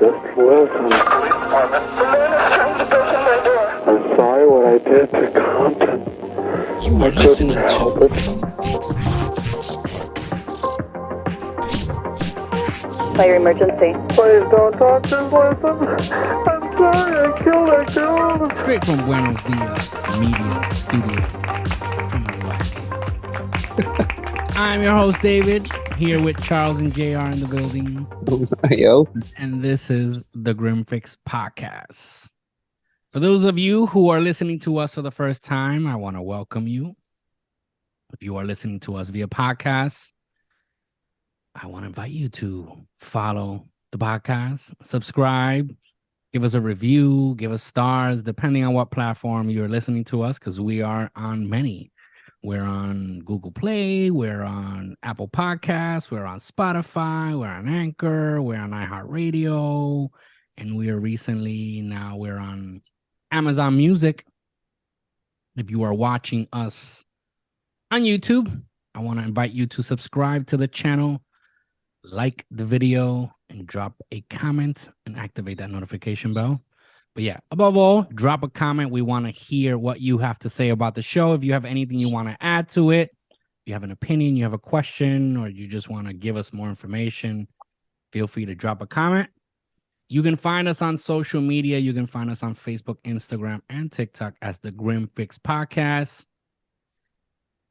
Just listen. I'm sorry what I did to Compton. You are listening to Fire emergency. Please don't talk, just listen. I'm sorry I killed that girl. straight from Buenos Dias Media Studio from the West. I'm your host, David, here with Charles and JR in the building. Yo. And this is the Grim Fix Podcast. For those of you who are listening to us for the first time, I want to welcome you. If you are listening to us via podcast, I want to invite you to follow the podcast, subscribe, give us a review, give us stars, depending on what platform you're listening to us, because we are on many. We're on Google Play, we're on Apple Podcasts, we're on Spotify, we're on Anchor, we're on iHeartRadio, and we're on Amazon Music. If you are watching us on YouTube, I want to invite you to subscribe to the channel, like the video, and drop a comment and activate that notification bell. But yeah, above all, drop a comment. We want to hear what you have to say about the show. If you have anything you want to add to it, if you have an opinion, you have a question, or you just want to give us more information, feel free to drop a comment. You can find us on social media. You can find us on Facebook, Instagram, and TikTok as the Grim Fix Podcast.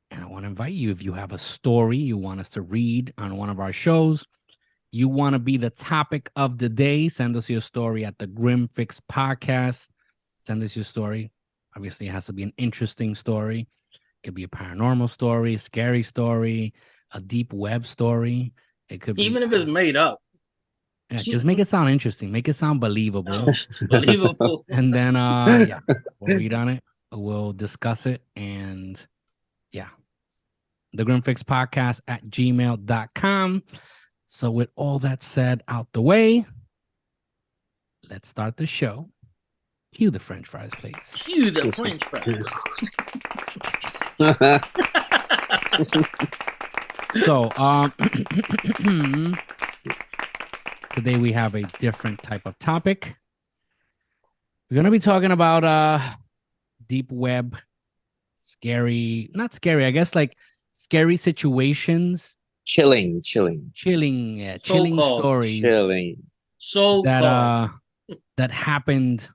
And I want to invite you, if you have a story you want us to read on one of our shows, you want to be the topic of the day, send us your story at the Grim Fix Podcast. Send us your story. Obviously, it has to be an interesting story. It could be a paranormal story, a scary story, a deep web story. It could be even if it's made up. Yeah, just make it sound interesting. Make it sound believable. Believable. And then yeah, we'll read on it. We'll discuss it. And yeah. The Grim Fix Podcast at gmail.com. So with all that said out the way, let's start the show. Cue the French fries, please. Cue the French fries. So today we have a different type of topic. We're going to be talking about deep web, not scary, I guess, like scary situations. Chilling stories. That happened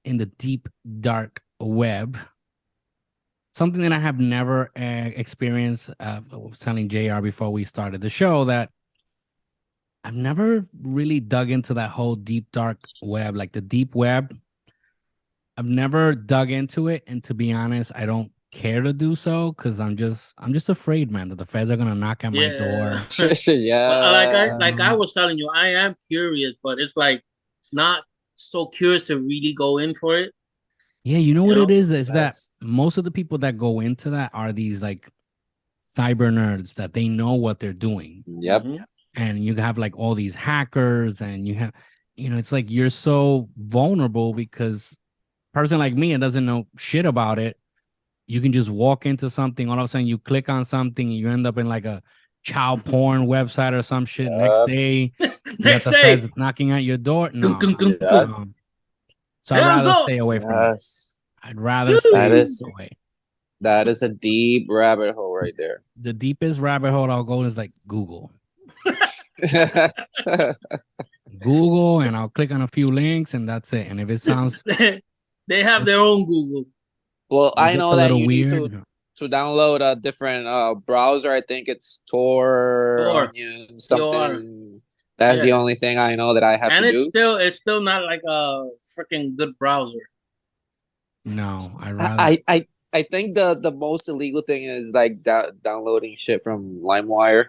in the deep, dark web. Something that I have never experienced. I was telling JR before we started the show that I've never really dug into that whole deep, dark web, like the deep web. I've never dug into it, and to be honest, I don't care to do so because I'm just afraid, man, that the feds are gonna knock at my door. Yeah. Like I was telling you, I am curious, but it's like not so curious to really go in for it. Yeah, you know what it is that most of the people that go into that are these like cyber nerds that they know what they're doing. Yep. Mm-hmm. And you have like all these hackers, and you have, it's like you're so vulnerable because a person like me that doesn't know shit about it, you can just walk into something, all of a sudden you click on something and you end up in like a child porn website or some shit. Next day, feds knocking at your door. No. So I'd rather stay away from it. I'd rather stay away. That is a deep rabbit hole right there. The deepest rabbit hole I'll go is like Google. Google, and I'll click on a few links and that's it. And if it sounds... They have their own Google. Well, I know that you need to download a different browser. I think it's Tor. Something. That's the only thing I know that I have to do. It's still not like a freaking good browser. No, I think the most illegal thing is like downloading shit from LimeWire.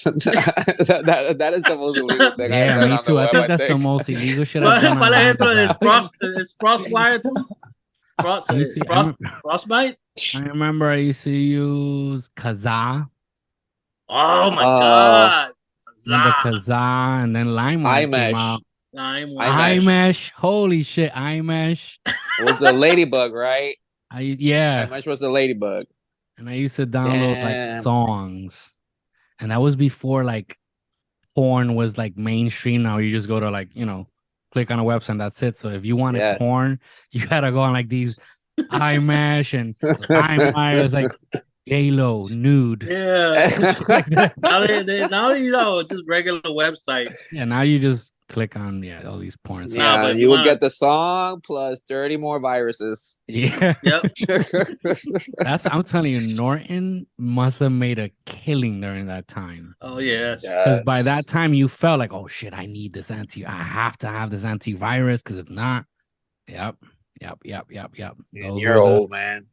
that is the most illegal thing. Yeah, me too. I think that's the most illegal shit I've done. Is FrostWire too? Frostbite? I remember I used to use Kazaa. Oh my god. Remember Kazaa, and then LimeWire came out. iMesh. Holy shit, iMesh. It was a ladybug, right? iMesh was a ladybug. And I used to download like songs. And that was before like porn was like mainstream. Now you just go to like, click on a website and that's it. So if you wanted porn, you gotta go on like these iMesh and iMire. It's like Halo nude. Yeah. Like that. now just regular websites. Yeah, now you just click on all these porn sites. Yeah, you will get the song plus 30 more viruses. Yeah. Yep. I'm telling you, Norton must have made a killing during that time. Oh yes. Because by that time you felt like, oh shit, I need this I have to have this antivirus, because if not, yep. You're old, man.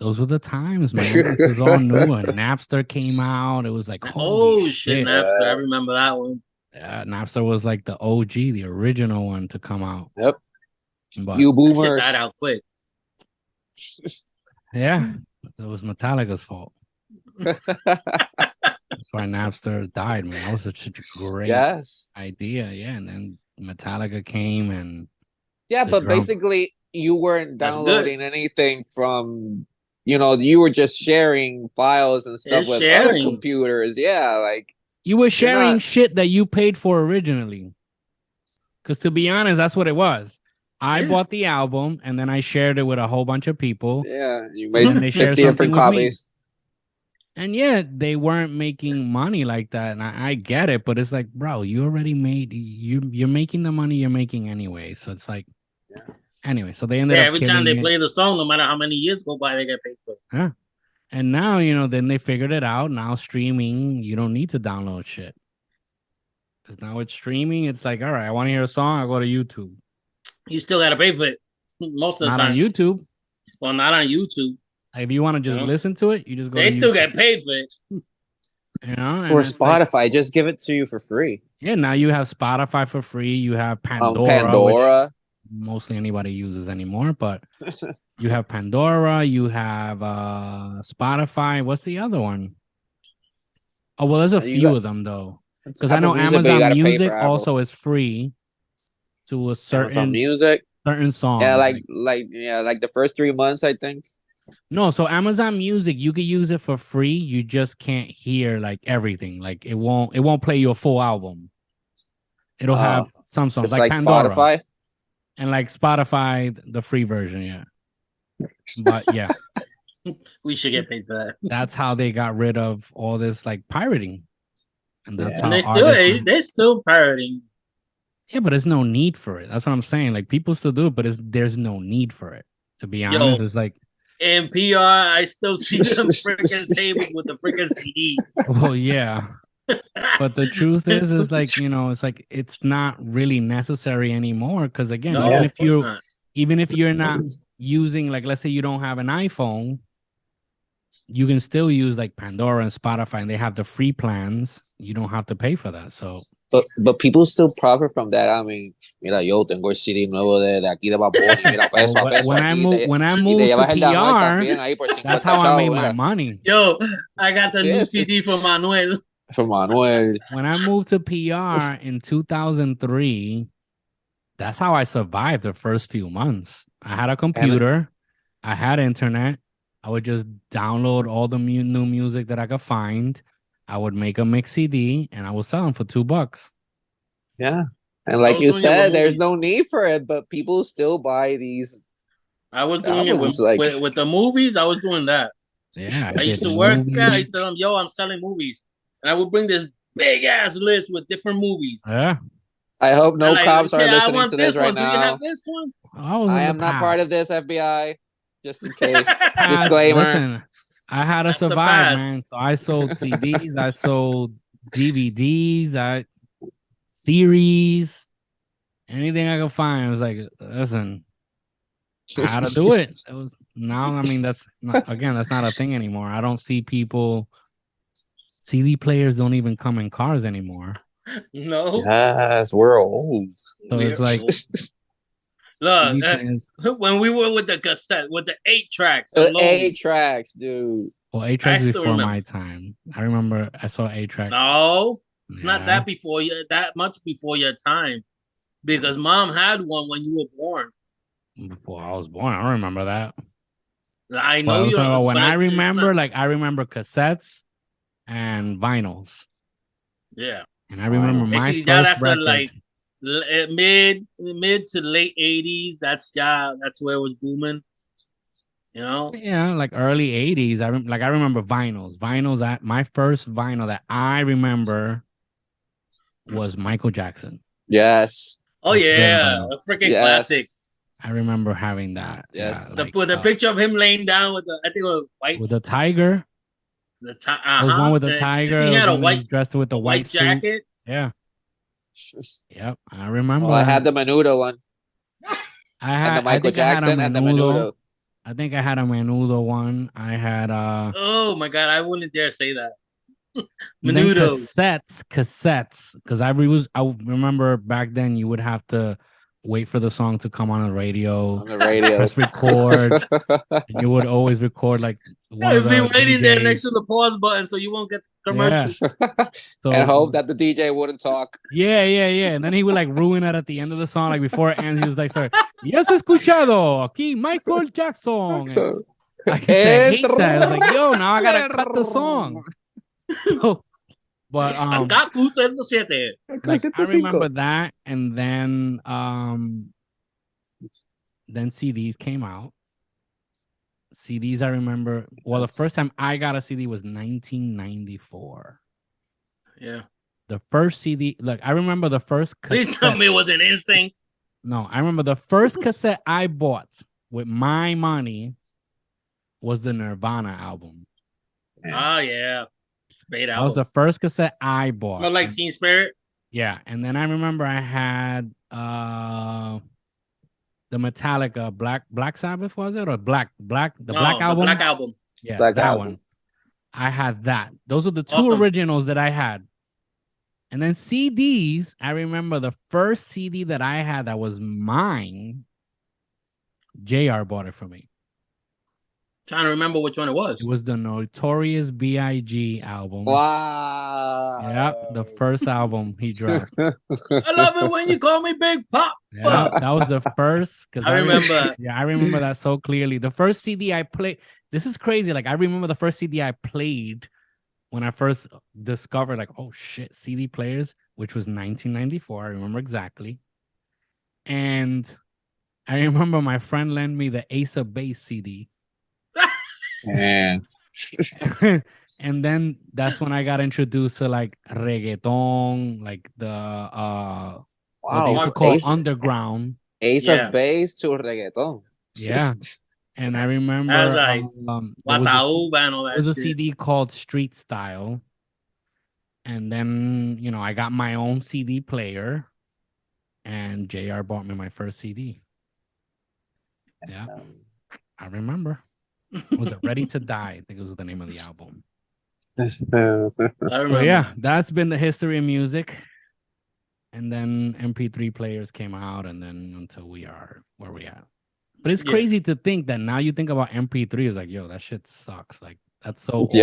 Those were the times, man. This was all new. And Napster came out. It was like, holy shit. Napster. I remember that one. Yeah, Napster was like the OG, the original one to come out. Yep. But you boomers. Get that out quick. Yeah, it was Metallica's fault. That's why Napster died, man. That was such a great idea. Yeah, and then Metallica came and but basically you weren't downloading anything from, you were just sharing files and stuff with other computers. Yeah, like you were sharing shit that you paid for originally. Because to be honest, that's what it was. I bought the album and then I shared it with a whole bunch of people. Yeah, you made 50 different copies. And they weren't making money like that. And I get it, but it's like, bro, you already made, you're making the money you're making anyway. So it's like, anyway, so they ended up every time they play the song, no matter how many years go by, they get paid for it. Yeah. And now, then they figured it out. Now streaming, you don't need to download shit. Because now it's streaming. It's like, all right, I want to hear a song, I'll go to YouTube. You still got to pay for it most of the time. Not on YouTube. Well, not on YouTube. If you want to just listen to it, you just go. They still get paid for it. Or Spotify, just give it to you for free. Yeah, now you have Spotify for free. You have Pandora. Which mostly anybody uses anymore, but you have Pandora. You have Spotify. What's the other one? Oh, well, there's a few of them though, because I know Amazon Music also is free to a certain certain song. Yeah, like the first 3 months, I think. No, so Amazon Music, you can use it for free. You just can't hear like everything. Like it won't play your full album. It'll have some songs like Pandora. Spotify. And like Spotify, the free version, yeah. But yeah. We should get paid for that. That's how they got rid of all this like pirating. And that's how they're still pirating. Yeah, but there's no need for it. That's what I'm saying. Like people still do it, but there's no need for it. To be honest, it's like in PR, I still see them freaking tables with the freaking CD. Well, yeah. But the truth is like, it's like it's not really necessary anymore. Because again, even if you're not using, like, let's say you don't have an iPhone, you can still use like Pandora and Spotify, and they have the free plans. You don't have to pay for that. So But people still profit from that. I mean, mira, yo tengo el CD nuevo de aquí de Bad Bunny, mira, peso a peso. When I moved to PR, that's how I made my money. Yo, I got the new CD for Manuel. When I moved to PR in 2003, that's how I survived the first few months. I had a computer, I had internet. I would just download all the new music that I could find. I would make a mix CD and I would sell them for $2. Yeah. And like you said, there's no need for it, but people still buy these. I was doing it with the movies. I was doing that. Yeah. I used to work. I used to tell them, yo, I'm selling movies. And I would bring this big ass list with different movies. Yeah. I hope no cops are listening to this right now. Do you have this one? I am not part of this, FBI. Just in case. Disclaimer. Listen, I had to survive, man. So I sold CDs, I sold DVDs, series, anything I could find. I was like, listen, I had to do it. It was that's not a thing anymore. I don't see people. CD players don't even come in cars anymore. No. Yes, we're old. So it's like. Look, when we were with the cassette, with the 8 tracks. The 8 tracks, dude. Well, 8 tracks before my time. I remember I saw 8 tracks. No, it's not that much before your time. Because mom had one when you were born. Well, I was born. I don't remember that. I know when I remember, I remember cassettes and vinyls. Yeah. And I remember my Basically, first record. like mid to late 80s. That's where it was booming. You know? Yeah, like early 80s. I remember vinyls. My first vinyl that I remember was Michael Jackson. Yes. Oh yeah, a freaking classic. I remember having that. Yes. Yeah, the picture of him laying down with I think it was white. With the tiger. The was one with the tiger. He had a white dressed with the white jacket. Yeah. Yep, I remember. Well, I had the Menudo one. I the Michael Jackson and the Menudo. I think I had a Menudo one. I had Oh my god, I wouldn't dare say that. Menudo cassettes. Because I remember back then you would have to wait for the song to come on the radio. Press record. And you would always record like one of the be waiting DJs. there next to the pause button so you won't get the commercial. Yeah. So, and hope that the DJ wouldn't talk. Yeah. And then he would like ruin it at the end of the song. Like before it ends, he was like, sorry, yes, escuchado. Aquí Michael Jackson. I hate that. I was like, yo, now I gotta cut the song. So, but like, I remember that, and then CDs came out. CDs, I remember. Well, the first time I got a CD was 1994. Yeah. The first CD, look, I remember the first cassette. Please tell me it was an NSYNC. No, I remember the first cassette I bought with my money was the Nirvana album. Oh, yeah. Great album. That was the first cassette I bought. But like Teen Spirit? Yeah. And then I remember I had the Metallica Black Sabbath, was it? Or Black album? The Black album. Yeah, Black that album. one. I had that. Those are the two originals that I had. And then CDs, I remember the first CD that I had that was mine, JR bought it for me. Trying to remember which one it was. It was the Notorious B.I.G. album. Wow. Yep, the first album he dropped. I love it when you call me Big Pop. Yeah, that was the first. I remember. Yeah, I remember that so clearly. The first CD I played. This is crazy. Like I remember the first CD I played when I first discovered, like, oh shit, CD players, which was 1994. I remember exactly. And I remember my friend lent me the Ace of Base CD. Yeah. And then that's when I got introduced to like reggaeton, like the what they used to call underground. Ace of Base to reggaeton. Yeah. And I remember like, there was a CD called Street Style. And then, you know, I got my own CD player and JR bought me my first CD. Yeah. I remember. Was it Ready to Die? I think it was the name of the album. I remember. So yeah, that's been the history of music. And then MP3 players came out, and then until we are where we at. But it's crazy to think that now you think about MP3 is like, yo, that shit sucks. Like that's so old.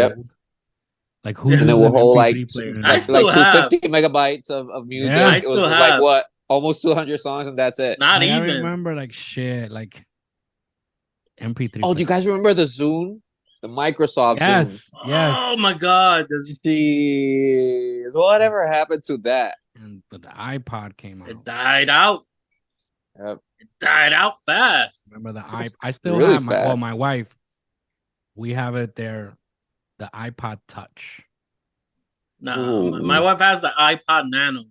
Like who uses an MP3 player? Like 250 megabytes of music. Yeah, it was like what? Almost 200 songs, and that's it. Not even. I remember like shit, like MP3. Oh, do you guys remember the Zune? The Microsoft Zune? Yes. Oh my God. Jeez. Whatever happened to that? But the iPod came out. It died out. Yep. It died out fast. Remember the iPod? I still really have my wife. We have it there. The iPod Touch. No, my wife has the iPod Nano.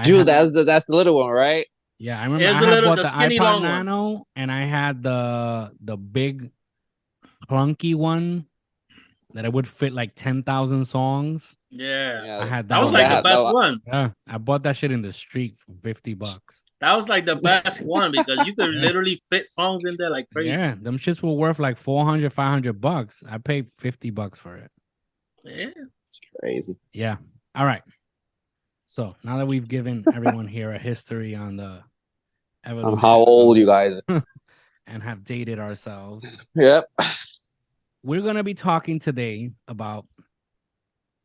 Dude, that's the little one, right? Yeah, I remember I bought the iPod Nano, and I had the big clunky one that it would fit like 10,000 songs. Yeah. I had that. That was like the best one. Yeah, I bought that shit in the street for $50. That was like the best one because you could literally fit songs in there like crazy. Yeah, them shits were worth like $400, $500. I paid $50 for it. Yeah, it's crazy. Yeah. All right. So now that we've given everyone here a history on the evolution, on how old you guys are. And have dated ourselves. Yep. We're gonna be talking today about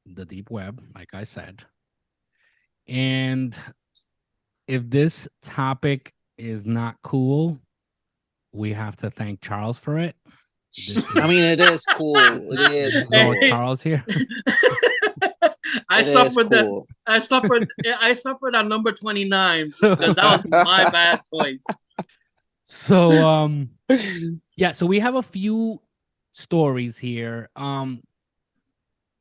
the deep web, like I said. And if this topic is not cool, we have to thank Charles for it. I mean, it is cool. It is. Charles here. I It is suffered cool. I suffered on number 29 because that was my bad choice. So yeah, so we have a few stories here.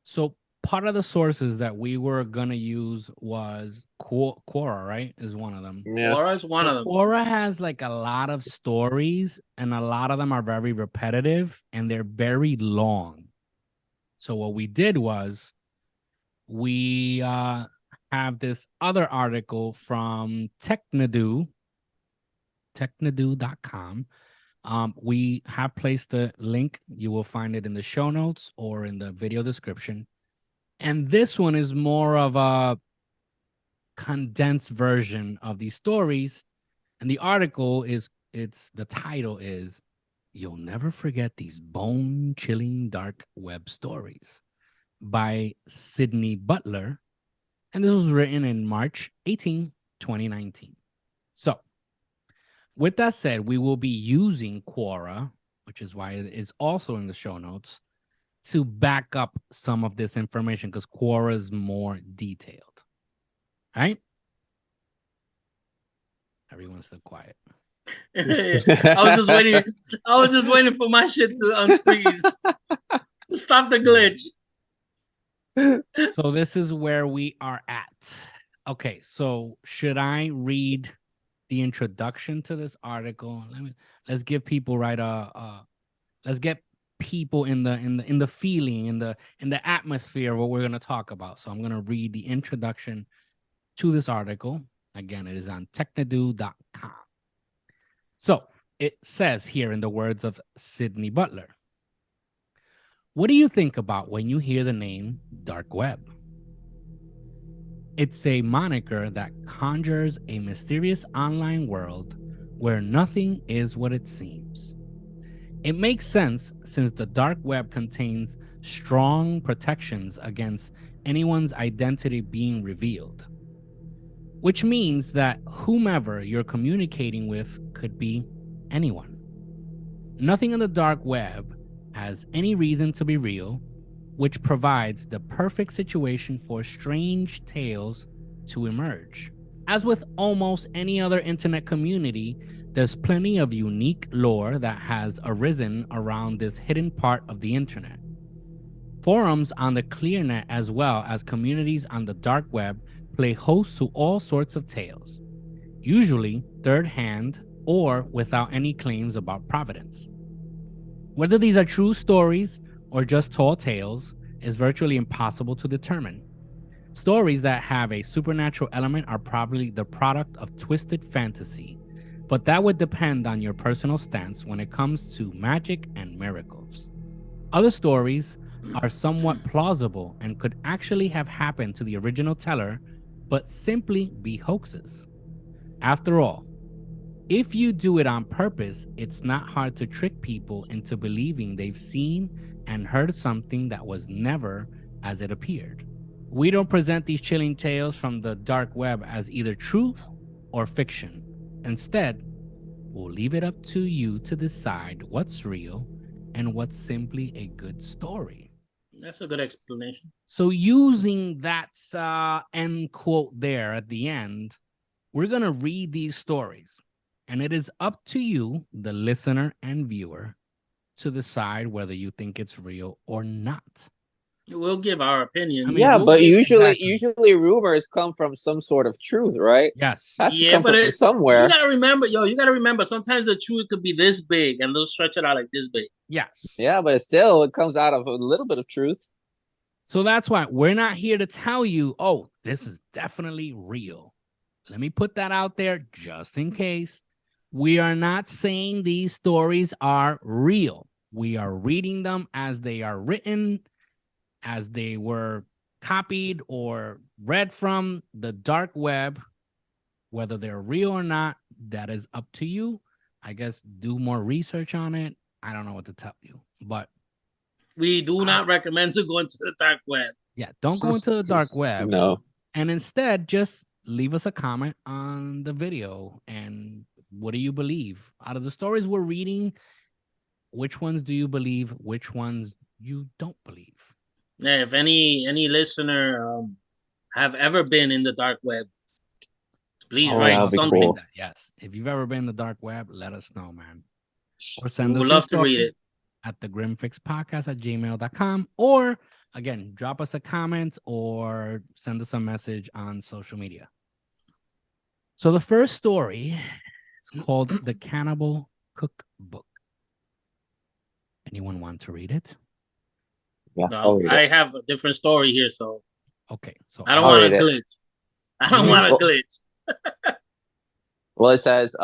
So part of the sources that we were gonna use was Quora, right? Is one of them. Yeah. Quora is one of them. Quora has like a lot of stories, and a lot of them are very repetitive and they're very long. So what we did was we have this other article from technadu.com. We have placed the link. You will find it in the show notes or in the video description. And this one is more of a condensed version of these stories. And the article the title is "You'll Never Forget These Bone-Chilling Dark Web Stories" by Sydney Butler. And this was written in March 18, 2019. So with that said, we will be using Quora, which is why it is also in the show notes, to back up some of this information because Quora is more detailed. All right? Everyone's still quiet. I was just waiting for my shit to unfreeze. Stop the glitch. So this is where we are at. Okay, so should I read the introduction to this article? Let's give people let's get people in the feeling, in the atmosphere of what we're going to talk about. So I'm going to read the introduction to this article. Again, it is on technadu.com. So it says here in the words of Sydney Butler, what do you think about when you hear the name Dark Web? It's a moniker that conjures a mysterious online world where nothing is what it seems. It makes sense since the dark web contains strong protections against anyone's identity being revealed, which means that whomever you're communicating with could be anyone. Nothing in the dark web has any reason to be real, which provides the perfect situation for strange tales to emerge. As with almost any other internet community, there's plenty of unique lore that has arisen around this hidden part of the internet. Forums on the ClearNet as well as communities on the dark web play host to all sorts of tales, usually third-hand or without any claims about providence. Whether these are true stories or just tall tales is virtually impossible to determine. Stories that have a supernatural element are probably the product of twisted fantasy, but that would depend on your personal stance when it comes to magic and miracles. Other stories are somewhat plausible and could actually have happened to the original teller, but simply be hoaxes. After all, if you do it on purpose, it's not hard to trick people into believing they've seen and heard something that was never as it appeared. We don't present these chilling tales from the dark web as either truth or fiction. Instead, we'll leave it up to you to decide what's real and what's simply a good story. That's a good explanation. So using that end quote there at the end, we're going to read these stories. And it is up to you, the listener and viewer, to decide whether you think it's real or not. We'll give our opinion. I mean, But usually rumors come from some sort of truth, right? Yes. Has to come from somewhere. You gotta remember, sometimes the truth could be this big and they'll stretch it out like this big. Yes. Yeah, but it comes out of a little bit of truth. So that's why we're not here to tell you, oh, this is definitely real. Let me put that out there just in case. We are not saying these stories are real. We are reading them as they are written, as they were copied or read from the dark web. Whether they're real or not, that is up to you. I guess do more research on it. I don't know what to tell you, but we do not recommend to go into the dark web. Yeah, don't go into the dark web. No. And instead, just leave us a comment on the video. And what do you believe? Out of the stories we're reading, which ones do you believe? Which ones you don't believe? Yeah, if any listener have ever been in the dark web, please write that'd be something. cool. Yes. If you've ever been in the dark web, let us know, man. Or We send would us your love to read story it. at the grimfixpodcast@gmail.com, or again, drop us a comment or send us a message on social media. So the first story is called The Cannibal Cookbook. Anyone want to read it? Yeah, No, I have a different story here, so Okay, so I don't I'll want read to it. glitch. I don't want to glitch. Well, it says,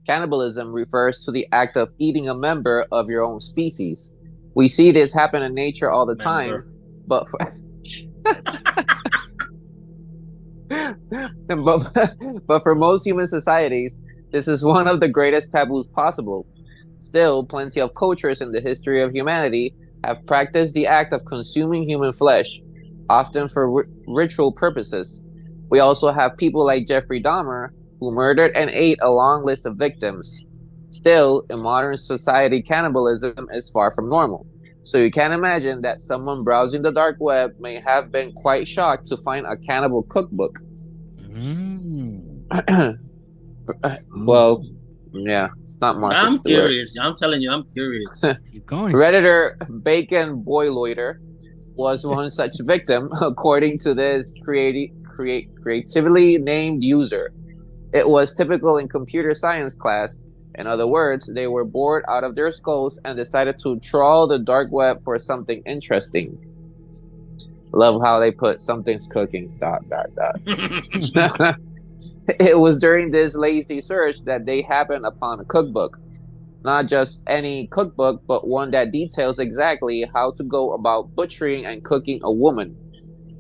cannibalism refers to the act of eating a member of your own species. We see this happen in nature all the time, but for, but for most human societies, this is one of the greatest taboos possible. Still, plenty of cultures in the history of humanity have practiced the act of consuming human flesh, often for ritual purposes. We also have people like Jeffrey Dahmer, who murdered and ate a long list of victims. Still, in modern society, cannibalism is far from normal. So you can imagine that someone browsing the dark web may have been quite shocked to find a cannibal cookbook. Well, yeah, it's not Martha I'm Stewart. curious. I'm telling you, I'm curious. Keep going. Redditor Bacon Boyloider was one such victim, according to this creatively named user. It was typical in computer science class. In other words, they were bored out of their skulls and decided to trawl the dark web for something interesting. Love how they put something's cooking. ... It was during this lazy search that they happened upon a cookbook. Not just any cookbook, but one that details exactly how to go about butchering and cooking a woman.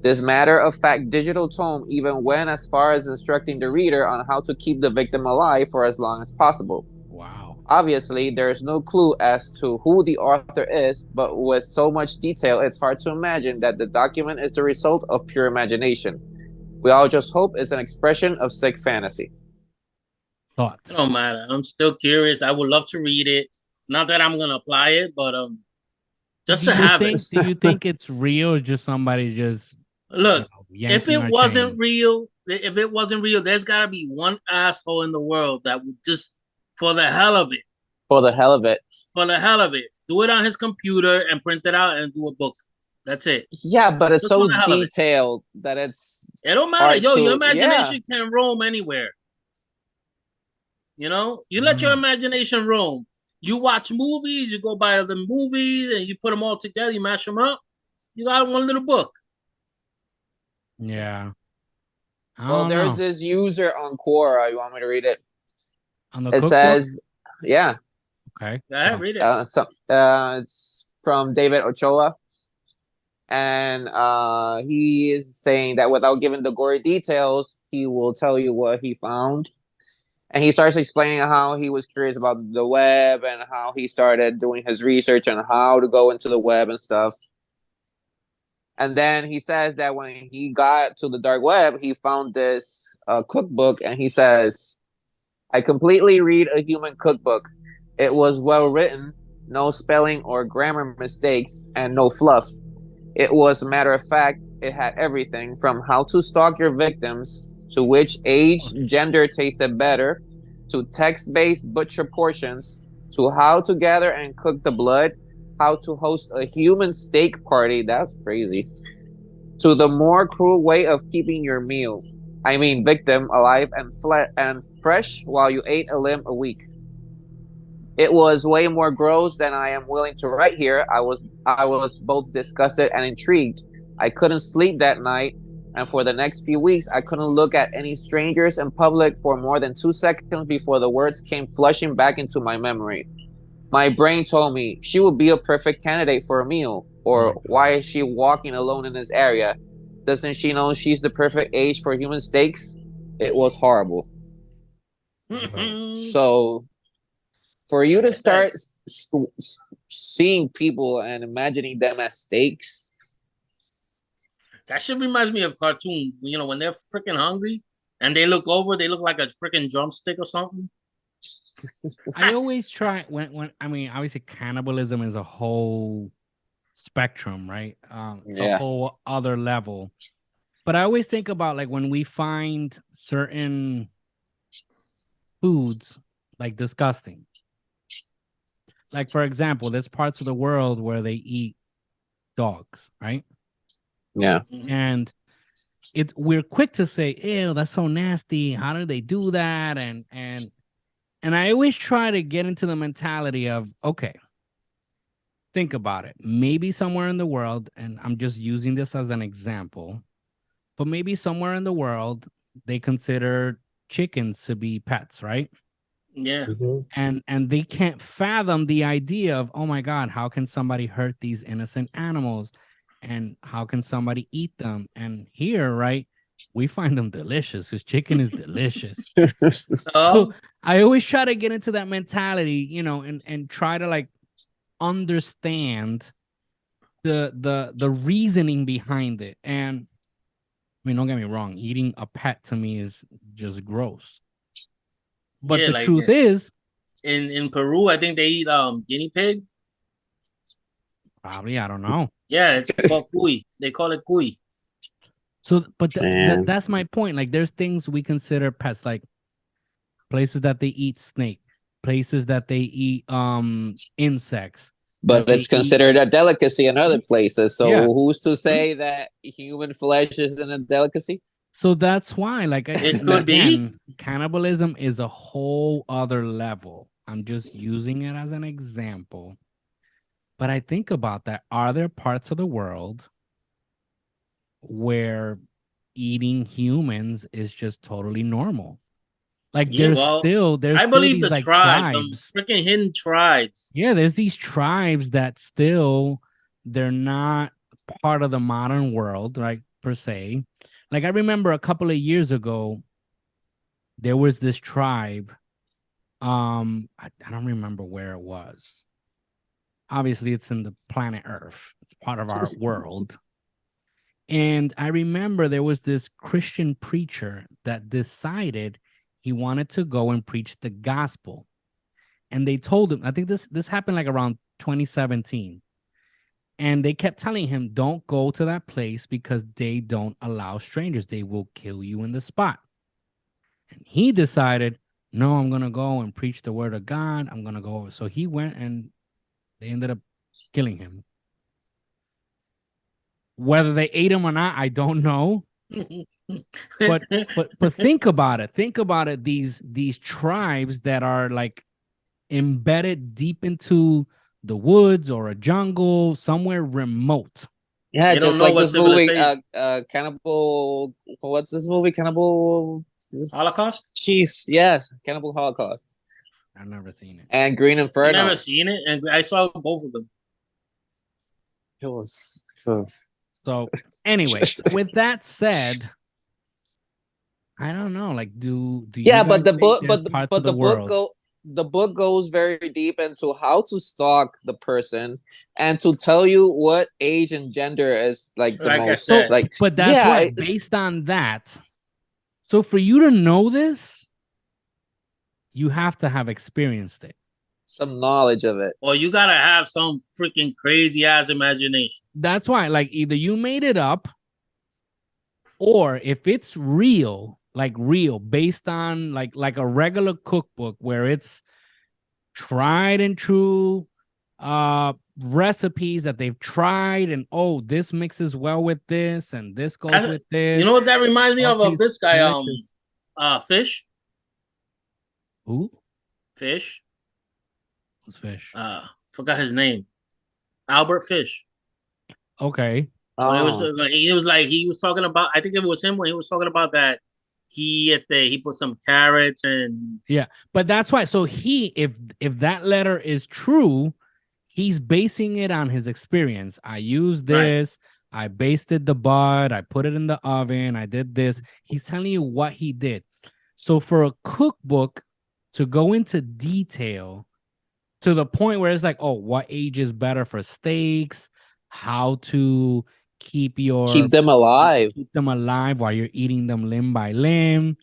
This matter-of-fact digital tome even went as far as instructing the reader on how to keep the victim alive for as long as possible. Wow. Obviously, there is no clue as to who the author is, but with so much detail, it's hard to imagine that the document is the result of pure imagination. We all just hope it's an expression of sick fantasy. Thoughts? It don't matter. I'm still curious. I would love to read it. Not that I'm gonna apply it, but just to have it. Do you think it's real or just somebody just Look? If yanking it our wasn't chain? real, there's gotta be one asshole in the world that would just, for the hell of it, For the hell of it. do it on his computer and print it out and do a book. That's it. Yeah, but it's Just for so the hell of it. detailed that it's It don't matter. hard Yo, your to. imagination can roam anywhere. You know, you let your imagination roam. You watch movies, you go by the movies, and you put them all together, you mash them up. You got one little book. Yeah. Well, there's this user on Quora. You want me to read it? On the It cookbook? says, yeah. Okay. Yeah, read it. It's from David Ochoa. And he is saying that without giving the gory details, he will tell you what he found. And he starts explaining how he was curious about the web and how he started doing his research on how to go into the web and stuff. And then he says that when he got to the dark web, he found this cookbook, and he says, I completely read a human cookbook. It was well written, no spelling or grammar mistakes, and no fluff. It was a matter of fact, it had everything from how to stalk your victims, to which age, gender tasted better, to text-based butcher portions, to how to gather and cook the blood, how to host a human steak party, that's crazy, to the more cruel way of keeping your meal. I mean, victim alive and fresh while you ate a limb a week. It was way more gross than I am willing to write here. I was both disgusted and intrigued. I couldn't sleep that night, and for the next few weeks, I couldn't look at any strangers in public for more than 2 seconds before the words came flushing back into my memory. My brain told me she would be a perfect candidate for a meal, or why is she walking alone in this area? Doesn't she know she's the perfect age for human steaks? It was horrible. So, for you to start seeing people and imagining them as steaks, that shit reminds me of cartoons. You know, when they're freaking hungry and they look over, they look like a freaking drumstick or something. I always try when I mean, obviously cannibalism is a whole spectrum, right? It's a Yeah. whole other level. But I always think about like when we find certain foods like disgusting. Like for example, there's parts of the world where they eat dogs, right? Yeah. And we're quick to say, ew, that's so nasty. How do they do that? And I always try to get into the mentality of, okay, think about it. Maybe somewhere in the world, and I'm just using this as an example, but maybe somewhere in the world they consider chickens to be pets, right? Yeah. And they can't fathom the idea of, oh my God, how can somebody hurt these innocent animals? And how can somebody eat them? And here, right, we find them delicious because chicken is delicious. So I always try to get into that mentality, you know, and try to like understand the reasoning behind it. And I mean, don't get me wrong, eating a pet to me is just gross. But Yeah, the like truth is, in Peru, I think they eat guinea pigs. probably, I don't know. Yeah, it's called cuy. They call it cuy. So, but Man. that's my point. Like, there's things we consider pets, like places that they eat snake, places that they eat insects, that But they it's eat. considered a delicacy in other places. So Yeah. who's to say that human flesh isn't a delicacy? So that's why, like, It could be. again, cannibalism is a whole other level. I'm just using it as an example. But I think about that. Are there parts of the world where eating humans is just totally normal? Like Yeah, there's well, still I believe these the like tribe, the tribes. freaking hidden tribes. Yeah, there's these tribes that still they're not part of the modern world, right? Per se. Like I remember a couple of years ago, there was this tribe. I don't remember where it was. Obviously, it's in the planet Earth. It's part of our world. And I remember there was this Christian preacher that decided he wanted to go and preach the gospel. And they told him, I think this happened like around 2017. And they kept telling him, don't go to that place because they don't allow strangers. They will kill you in the spot. And he decided, no, I'm going to go and preach the word of God. I'm going to go. So he went and they ended up killing him. Whether they ate him or not, I don't know. But think about it. Think about it. These tribes that are like embedded deep into the woods or a jungle, somewhere remote. Yeah, They don't just know like what this movie, civilization. Cannibal. What's this movie? Cannibal Holocaust? Jeez, yes, Cannibal Holocaust I've never seen it. and Green I Inferno. never seen it, and I saw both of them. It was. So, anyways, with that said, I don't know. Like, do you Yeah, guys but the think book, there's parts of the world? the book goes very deep into how to stalk the person and to tell you what age and gender is like the Like I most said. like. But that's Yeah, why, based on that, so for you to know this, you have to have experienced it. some knowledge of it. Or you gotta have some freaking crazy ass imagination. That's why, like, either you made it up, or if it's real, like real, based on like a regular cookbook where it's tried and true recipes that they've tried, and oh, this mixes well with this and this goes with this. You know what that reminds me of this guy, delicious. Fish. Who? Fish. Who's Fish? Forgot his name. Albert Fish. Okay. When it was he was talking about, I think it was him when he was talking about that he put some carrots and Yeah, but that's why. So if that letter is true, he's basing it on his experience. I used this, I basted the bud, I put it in the oven, I did this. He's telling you what he did. So for a cookbook to go into detail to the point where it's like, oh, what age is better for steaks, how to keep them alive while you're eating them limb by limb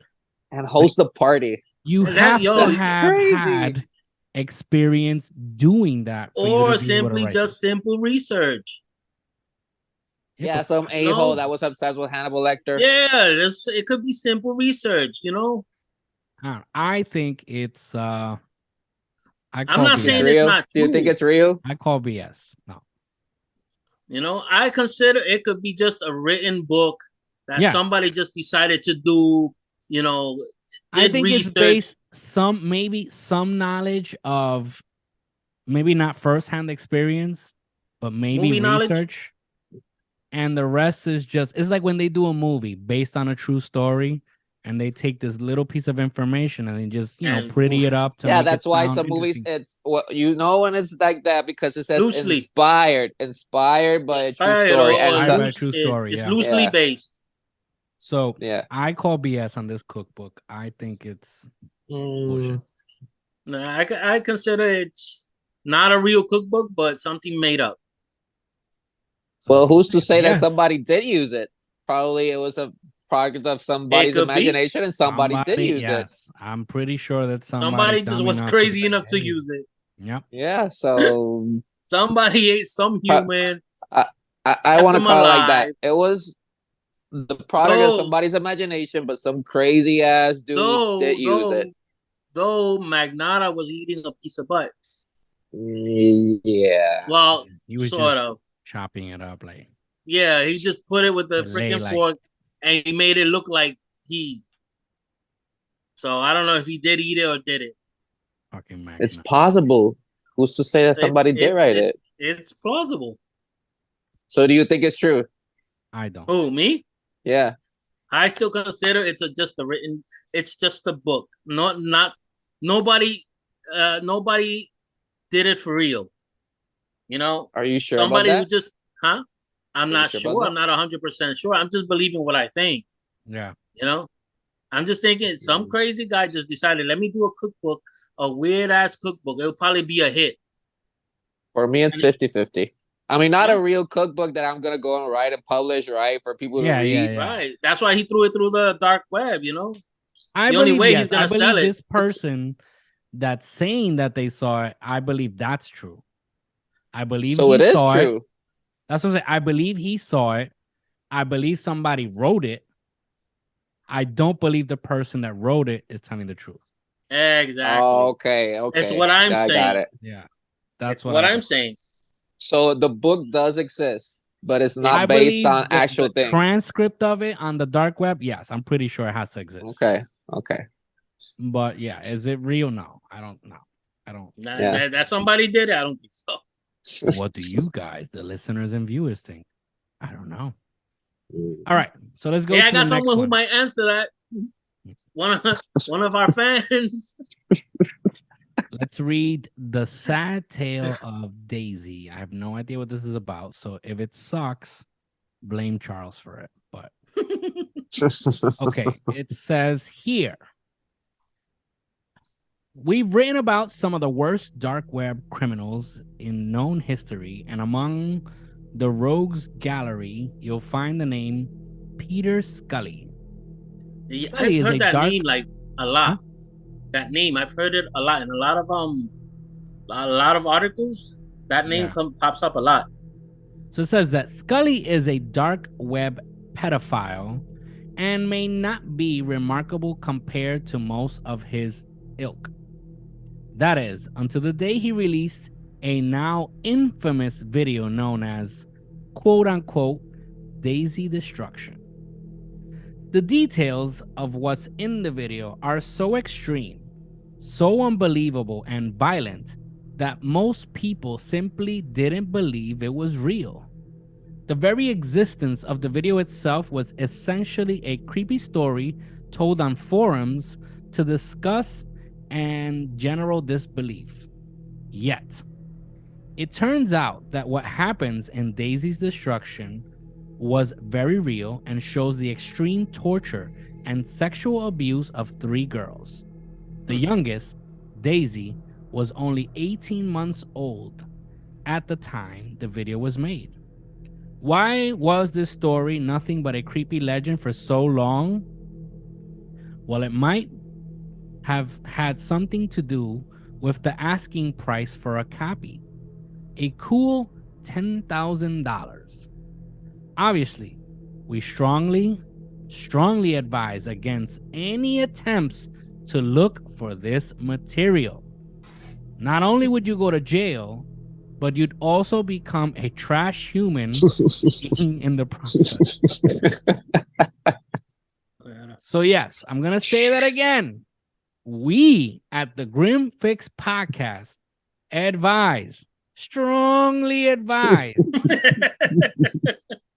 and host the party. You have to that's have crazy. had experience doing that for you or to be able to simply write just simple research. Yeah, but some a-hole that was obsessed with Hannibal Lecter. Yeah, it could be simple research, you know. I think it's I I'm call not It's saying BS. it's real. not Do you think true. it's real? I call BS. No. You know, I consider it could be just a written book that Yeah. somebody just decided to do, you know, I did think it's research. based maybe some knowledge of maybe not firsthand experience, but maybe Movie knowledge? research. And the rest is just it's like when they do a movie based on a true story and they take this little piece of information and they just, And pretty it up to Yeah, make it that's why sound some movies interesting. it's when it's like that because it says Loosely. inspired by a true story, and Inspired by a true story, it's yeah. loosely Yeah. based. So yeah. I call BS on this cookbook. I think it's bullshit. No, I consider it's not a real cookbook, but something made up. Well, who's to say that Yes. somebody did use it? Probably it was a product of somebody's could be. imagination, and somebody did use it. Yes, I'm pretty sure that Somebody just dumb was enough crazy be like, enough to "Hey." use it. Yep. Yeah, so Somebody ate some human. I kept want to them call it like that. alive. It was the product of somebody's imagination, but some crazy ass dude did use it. Though Magnata was eating a piece of butt. Yeah. Well, He was sort just of. chopping it up like. Yeah, he just put it with the Fillet, freaking like- fork and he made it look like he. So I don't know if he did eat it or did it. Fucking Magnata. It's possible. Who's to say that somebody did write it? It's plausible. So do you think it's true? I don't. Oh, me? Yeah. I still consider it's just a written. It's just a book. Nobody did it for real. You know, Are you sure somebody about who that? just, huh? I'm Are you not sure sure. about I'm not 100% sure. I'm just believing what I think. Yeah. You know, I'm just thinking some crazy guy just decided, let me do a cookbook, a weird ass cookbook. It'll probably be a hit. For me, it's 50-50. I mean, not Yeah. a real cookbook that I'm gonna go and write and publish, right, for people to read. Yeah. Right. That's why he threw it through the dark web. You know, I The only believe way yes. he's gonna I believe sell it- this person that's saying that they saw it. I believe that's true. I believe So he it is saw true. it. That's what I'm saying. I believe he saw it. I believe somebody wrote it. I don't believe the person that wrote it is telling the truth. exactly. Okay. It's what I'm I saying. got it. Yeah, that's That's what I I'm believe. saying. So the book does exist, but it's not I based believe on the actual things. transcript of it on the dark web. Yes, I'm pretty sure it has to exist. Okay. But yeah, is it real? No, I don't know. I don't. That somebody did it. I don't think so. What do you guys, the listeners and viewers, think? I don't know. All right, so let's go Hey, to I got the next someone who one. might answer that. One of our fans. Let's read The Sad Tale of Daisy. I have no idea what this is about, so if it sucks, blame Charles for it. But okay, it says here. We've written about some of the worst dark web criminals in known history, and among the rogues gallery, you'll find the name Peter Scully. Scully I've is a heard that dark- name like a lot. Huh? That name I've heard it a lot in a lot of articles. That name Yeah. pops up a lot. So it says that Scully is a dark web pedophile and may not be remarkable compared to most of his ilk. That is, until the day he released a now infamous video known as quote unquote Daisy Destruction. The details of what's in the video are so extreme, so unbelievable and violent that most people simply didn't believe it was real. The very existence of the video itself was essentially a creepy story told on forums to discuss and general disbelief. Yet, it turns out that what happens in Daisy's destruction was very real and shows the extreme torture and sexual abuse of 3 girls. The youngest, Daisy, was only 18 months old at the time the video was made. Why was this story nothing but a creepy legend for so long? Well, it might have had something to do with the asking price for a copy. A cool $10,000. Obviously, we strongly advise against any attempts to look for this material. Not only would you go to jail, but you'd also become a trash human in the process. So yes, I'm going to say that again. We at the Grim Fix Podcast strongly advise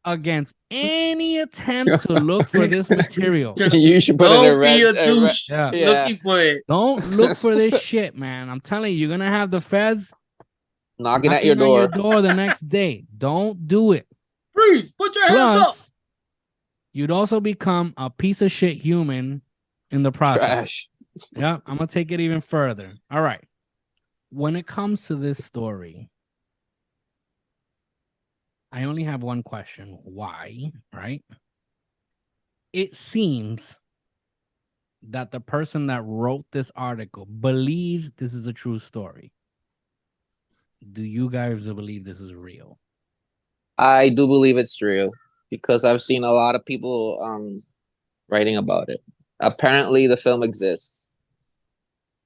against any attempt to look for this material. You should put it in Don't be red. a douche Yeah. looking for it. Don't look for this shit, man. I'm telling you, you're going to have the feds Knocking at your on your door. door the next day. Don't do it. Freeze! Put your hands up. Plus, you'd also become a piece of shit human in the process. Trash. Yeah, I'm going to take it even further. All right. When it comes to this story, I only have one question. Why? Right? It seems that the person that wrote this article believes this is a true story. Do you guys believe this is real? I do believe it's true because I've seen a lot of people writing about it. Apparently, the film exists.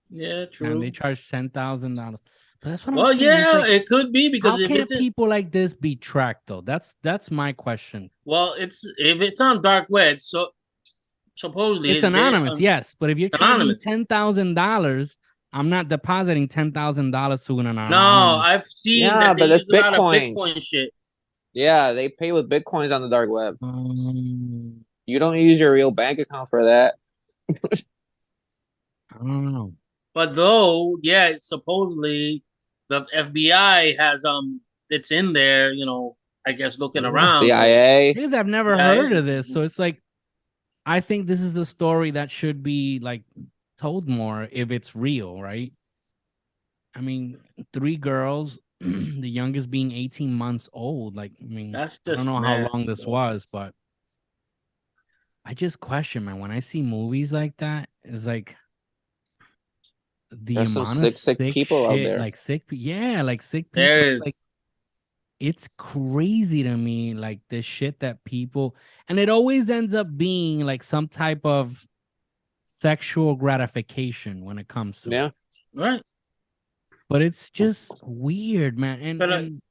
Yeah, true. And they charge $10,000. But that's what well, I'm saying. yeah, Like, it could be because how if can't it's people like this be tracked though? That's my question. well, if it's on dark web, so supposedly It's anonymous, yes. But if you're charging anonymous. $10,000, I'm not depositing $10,000 to an anonymous. No, I've seen Yeah, that but they use that's a lot of Bitcoins. Bitcoin shit. Yeah, they pay with Bitcoins on the dark web. Um, You don't use your real bank account for that. I don't know. But though, yeah, supposedly the FBI has it's in there, I guess looking around. CIA. Because I've never heard of this, so it's like I think this is a story that should be like told more if it's real, right? I mean, 3 girls, the youngest being 18 months old. Like, I mean, That's I don't just know how nasty, long this bro. was, but I just question, man. When I see movies like that, it's like the There's some amount of sick people out there. like sick people. There It's is. like it's crazy to me, like the shit that people, and it always ends up being like some type of sexual gratification when it comes to Yeah. it. Right. But it's just weird, man. But, And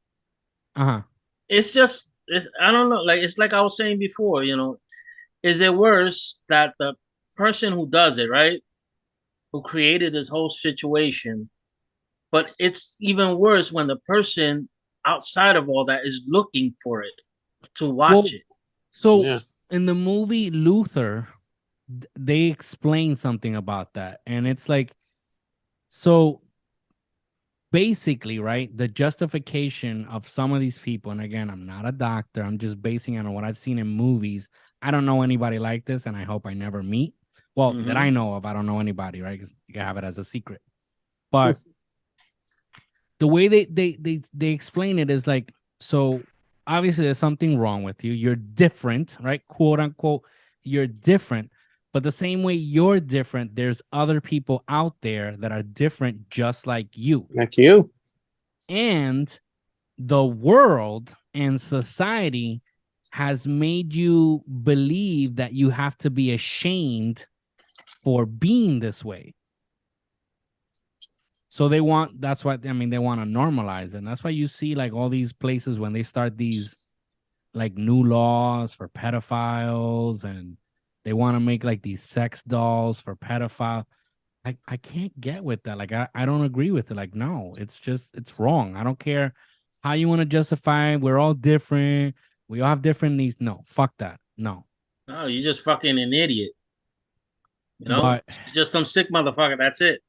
it's just I don't know. Like it's like I was saying before, is it worse that the person who does it, right, who created this whole situation, but it's even worse when the person outside of all that is looking for it to watch it. So Yeah. in the movie Luther, they explain something about that, and it's like, so basically, right, the justification of some of these people, and again, I'm not a doctor, I'm just basing it on what I've seen in movies. I don't know anybody like this, and I hope I never meet. Well, that I know of, I don't know anybody, right? Because you can have it as a secret. But the way they explain it is like, so obviously there's something wrong with you. You're different, right? Quote unquote, you're different. But the same way you're different, there's other people out there that are different just like you. Like you. And the world and society has made you believe that you have to be ashamed for being this way. So they want, that's why, I mean, they want to normalize it. And that's why you see like all these places when they start these like new laws for pedophiles, and they want to make like these sex dolls for pedophile. I can't get with that. Like, I don't agree with it. Like, no, it's wrong. I don't care how you want to justify. We're all different. We all have different needs. No, fuck that. No. No, you're just fucking an idiot. But you're just some sick motherfucker. That's it.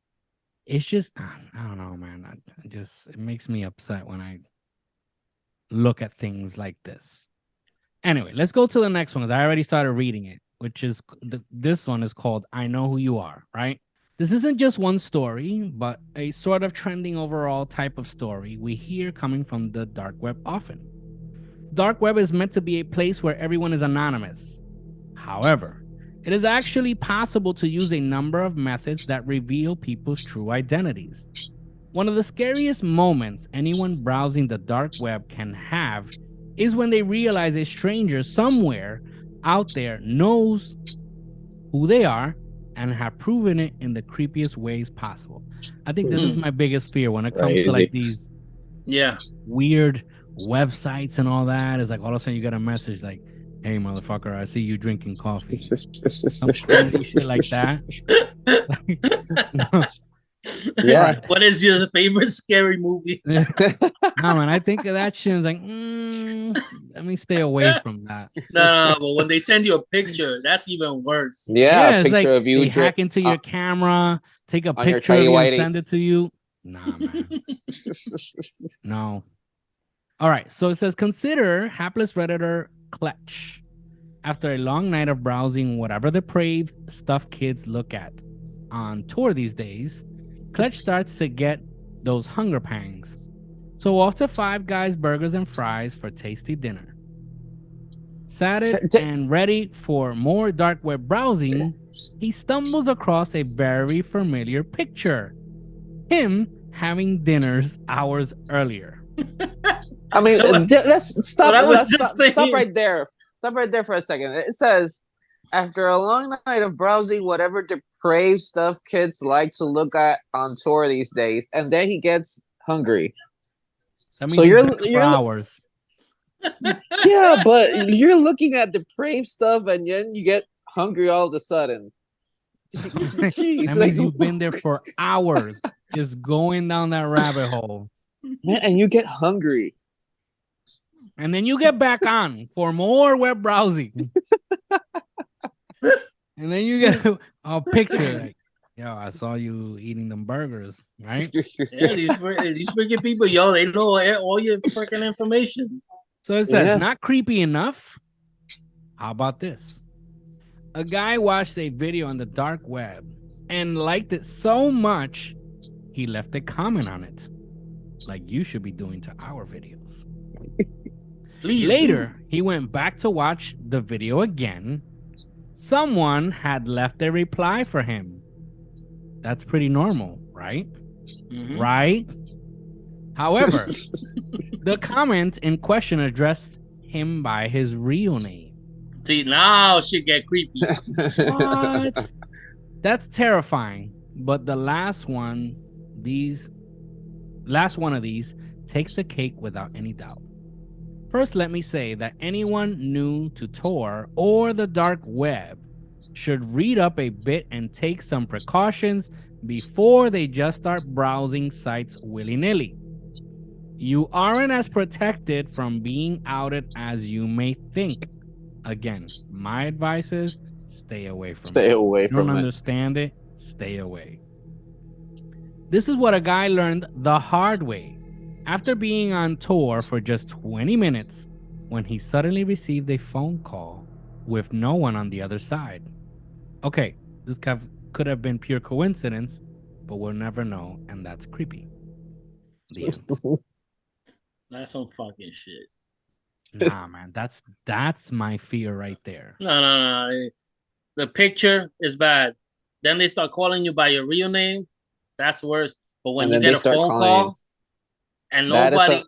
It's just, I don't know, man. It makes me upset when I look at things like this. Anyway, let's go to the next one, because I already started reading it, which is, this one is called I Know Who You Are, right? This isn't just one story, but a sort of trending overall type of story we hear coming from the dark web often. Dark web is meant to be a place where everyone is anonymous. However, it is actually possible to use a number of methods that reveal people's true identities. One of the scariest moments anyone browsing the dark web can have is when they realize a stranger somewhere out there knows who they are and have proven it in the creepiest ways possible. I think this is my biggest fear when it comes to like these Yeah. weird websites and all that. Is like all of a sudden you get a message like, "Hey, motherfucker, I see you drinking coffee." Some crazy shit like that. Yeah. What is your favorite scary movie? No, man, I think of that shit. It's like, let me stay away from that. No, but when they send you a picture, that's even worse. Yeah, a it's picture like of you they hack into your camera, take a on your picture of tidy you and whities. send it to you. Nah, man. No. All right. So it says, consider hapless Redditor Clutch. After a long night of browsing whatever depraved stuff kids look at on tour these days, Clutch starts to get those hunger pangs. So off to Five Guys burgers and fries for tasty dinner. Sated and ready for more dark web browsing, he stumbles across a very familiar picture. Him having dinners hours earlier. I mean, let's stop. What I was Let's just stop, stop saying. right there. Stop right there for a second. It says, after a long night of browsing whatever depraved stuff kids like to look at on tour these days, and then he gets hungry. I mean, So you're for hours. Yeah, but you're looking at depraved stuff, and then you get hungry all of a sudden. Jeez, That means you've been there for hours, just going down that rabbit hole. Man, and you get hungry. And then you get back on for more web browsing. And then you get a picture like, yo, I saw you eating them burgers, right? Yeah, these freaking people, yo, they know all your freaking information. So it says, not creepy enough. How about this? A guy watched a video on the dark web and liked it so much, he left a comment on it. Like you should be doing to our videos. Please Later, he went back to watch the video again. Someone had left a reply for him. That's pretty normal, right? Mm-hmm. Right? However, the comment in question addressed him by his real name. See, now shit get creepy. What? That's terrifying. But the last one of these takes the cake without any doubt. First, let me say that anyone new to Tor or the dark web should read up a bit and take some precautions before they just start browsing sites willy-nilly. You aren't as protected from being outed as you may think. Again, my advice is stay away from it. Stay away from it. Don't understand it, stay away. This is what a guy learned the hard way after being on tour for just 20 minutes when he suddenly received a phone call with no one on the other side. Okay, this could have been pure coincidence, but we'll never know, and that's creepy. The end. That's some fucking shit. Nah, man, that's my fear right there. No. The picture is bad. Then they start calling you by your real name. That's worse. But when you get a phone call and nobody...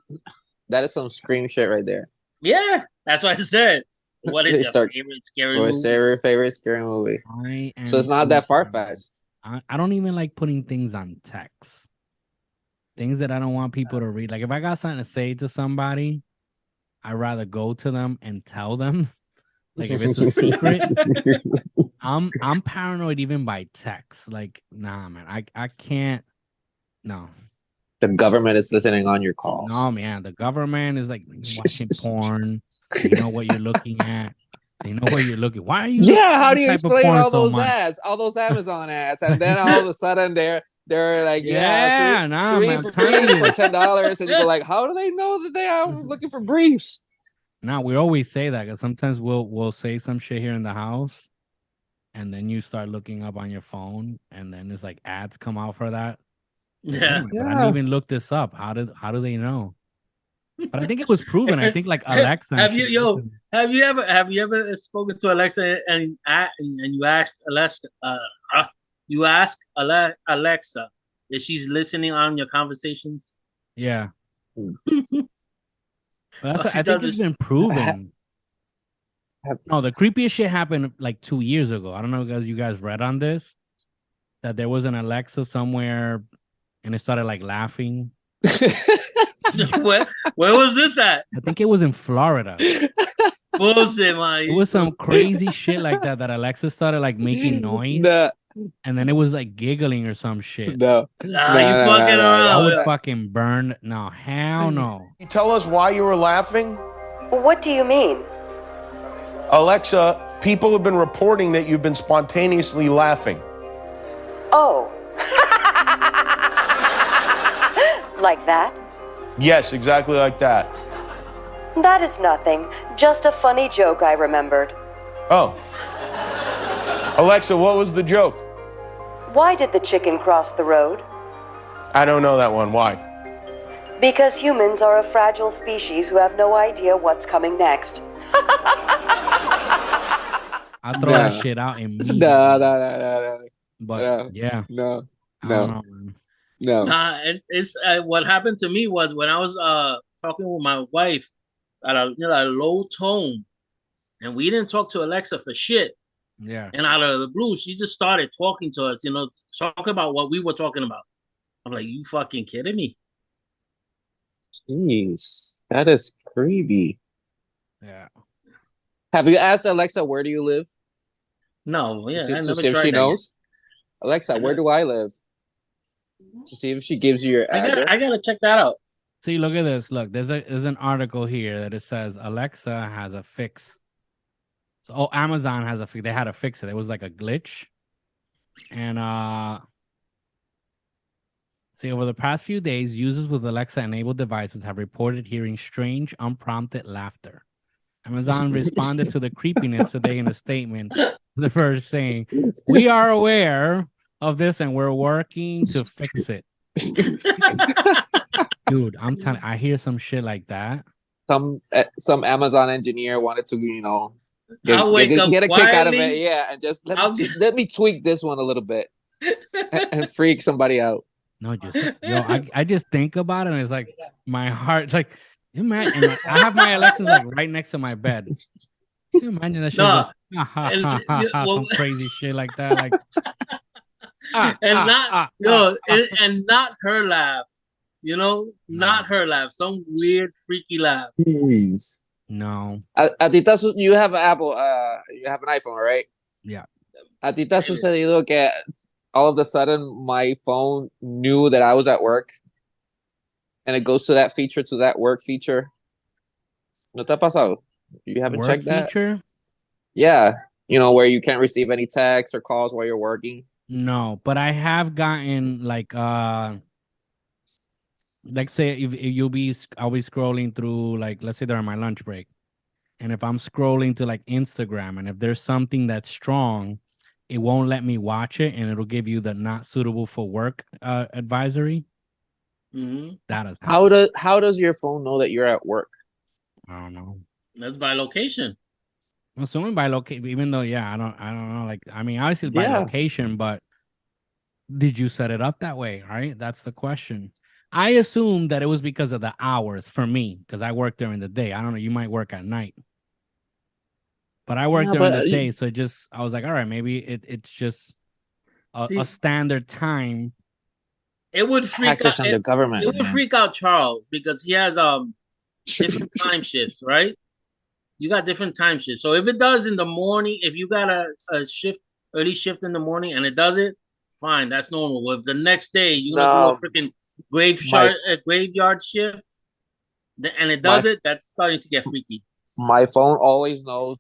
That is some scream shit right there. Yeah, that's what I said. What is your favorite scary movie? What's your favorite scary movie? So it's not that far-fetched. I don't even like putting things on text. Things that I don't want people to read. Like if I got something to say to somebody, I'd rather go to them and tell them. Like if it's a secret, I'm paranoid even by text. Like, nah, man, I can't. No. The government is listening on your calls. No, man, the government is like watching porn. They know what you're looking at. They know what you're looking. Why are you? Yeah, how do you explain all so those much? ads, all those Amazon ads, and then all of a sudden they're like, three man, for $10, and you go like, how do they know that they are looking for briefs? Now we always say that because sometimes we'll say some shit here in the house, and then you start looking up on your phone, and then there's like ads come out for that. Yeah. But I didn't even look this up. How do they know? But I think it was proven. I think like Alexa. Have you ever spoken to Alexa and you asked Alexa Alexa if she's listening on your conversations? Yeah. But All she I think does it's is been proven. No, the creepiest shit happened like 2 years ago. I don't know if you guys read on this, that there was an Alexa somewhere and it started like laughing. where was this at? I think it was in Florida. Bullshit, man. It was some crazy shit like that Alexa started like making noise, Nah, and then it was like giggling or some shit. no. Nah, you fucking around. I would Yeah. fucking burn. No, hell no. Can you tell us why you were laughing? What do you mean? Alexa, people have been reporting that you've been spontaneously laughing. Oh. Like that? Yes, exactly like that. That is nothing. Just a funny joke I remembered. Oh. Alexa, what was the joke? Why did the chicken cross the road? I don't know that one. Why? Because humans are a fragile species who have no idea what's coming next. I throw that shit out immediately. No. But yeah, No. I don't know, man. No. Nah, it's what happened to me was when I was talking with my wife at a low tone, and we didn't talk to Alexa for shit. Yeah. And out of the blue, she just started talking to us, talking about what we were talking about. I'm like, you fucking kidding me? Jeez, that is creepy. Yeah. Have you asked Alexa, where do you live? No, yeah, I To never see if tried she that knows. Alexa, where do I live? To see if she gives you your yet. address. I gotta check that out. See, look at this. Look, there's an article here that it says Alexa has a fix. So, Amazon has a fix. They had to fix it. It was like a glitch. And see, over the past few days, users with Alexa-enabled devices have reported hearing strange, unprompted laughter. Amazon responded to the creepiness today in a statement. The first saying, "We are aware of this and we're working to fix it." Dude, I'm telling. I hear some shit like that. Some Amazon engineer wanted to, I'll wake up get a kick out of it, quietly. yeah, and just let me tweak this one a little bit and freak somebody out. No, I just think about it and it's like my heart, like, you imagine, and I have my Alexas like right next to my bed. Can you imagine that shit? No, Goes, some crazy shit like that, like, and not her laugh, not her laugh, some weird freaky laugh. Jeez. No. A ti te you have an Apple, you have an iPhone, right? Yeah. A ti te ha sucedido que all of a sudden my phone knew that I was at work and it goes to that work feature? ¿No te ha pasado? You haven't Work checked that? feature? Yeah. Where you can't receive any texts or calls while you're working. No, but I have gotten like say if I'll be scrolling through, like, let's say they're on my lunch break, and if I'm scrolling to like Instagram, and if there's something that's strong, it won't let me watch it, and it'll give you the not suitable for work advisory. Mm-hmm. That is how does your phone know that you're at work? I don't know. That's by location. I'm assuming by location, even though I don't know. Like, I mean, obviously by location, but did you set it up that way? Right? That's the question. I assumed that it was because of the hours for me, because I work during the day. I don't know. You might work at night, but I work during the day, so I was like, all right, maybe it's just a standard time. It would freak out the government. It would freak out Charles because he has different time shifts, right? You got different time shifts. So if it does in the morning, if you got a early shift in the morning and it does it, fine, that's normal. If the next day you're gonna do a freaking graveyard shift, and it does it, that's starting to get freaky. My phone always knows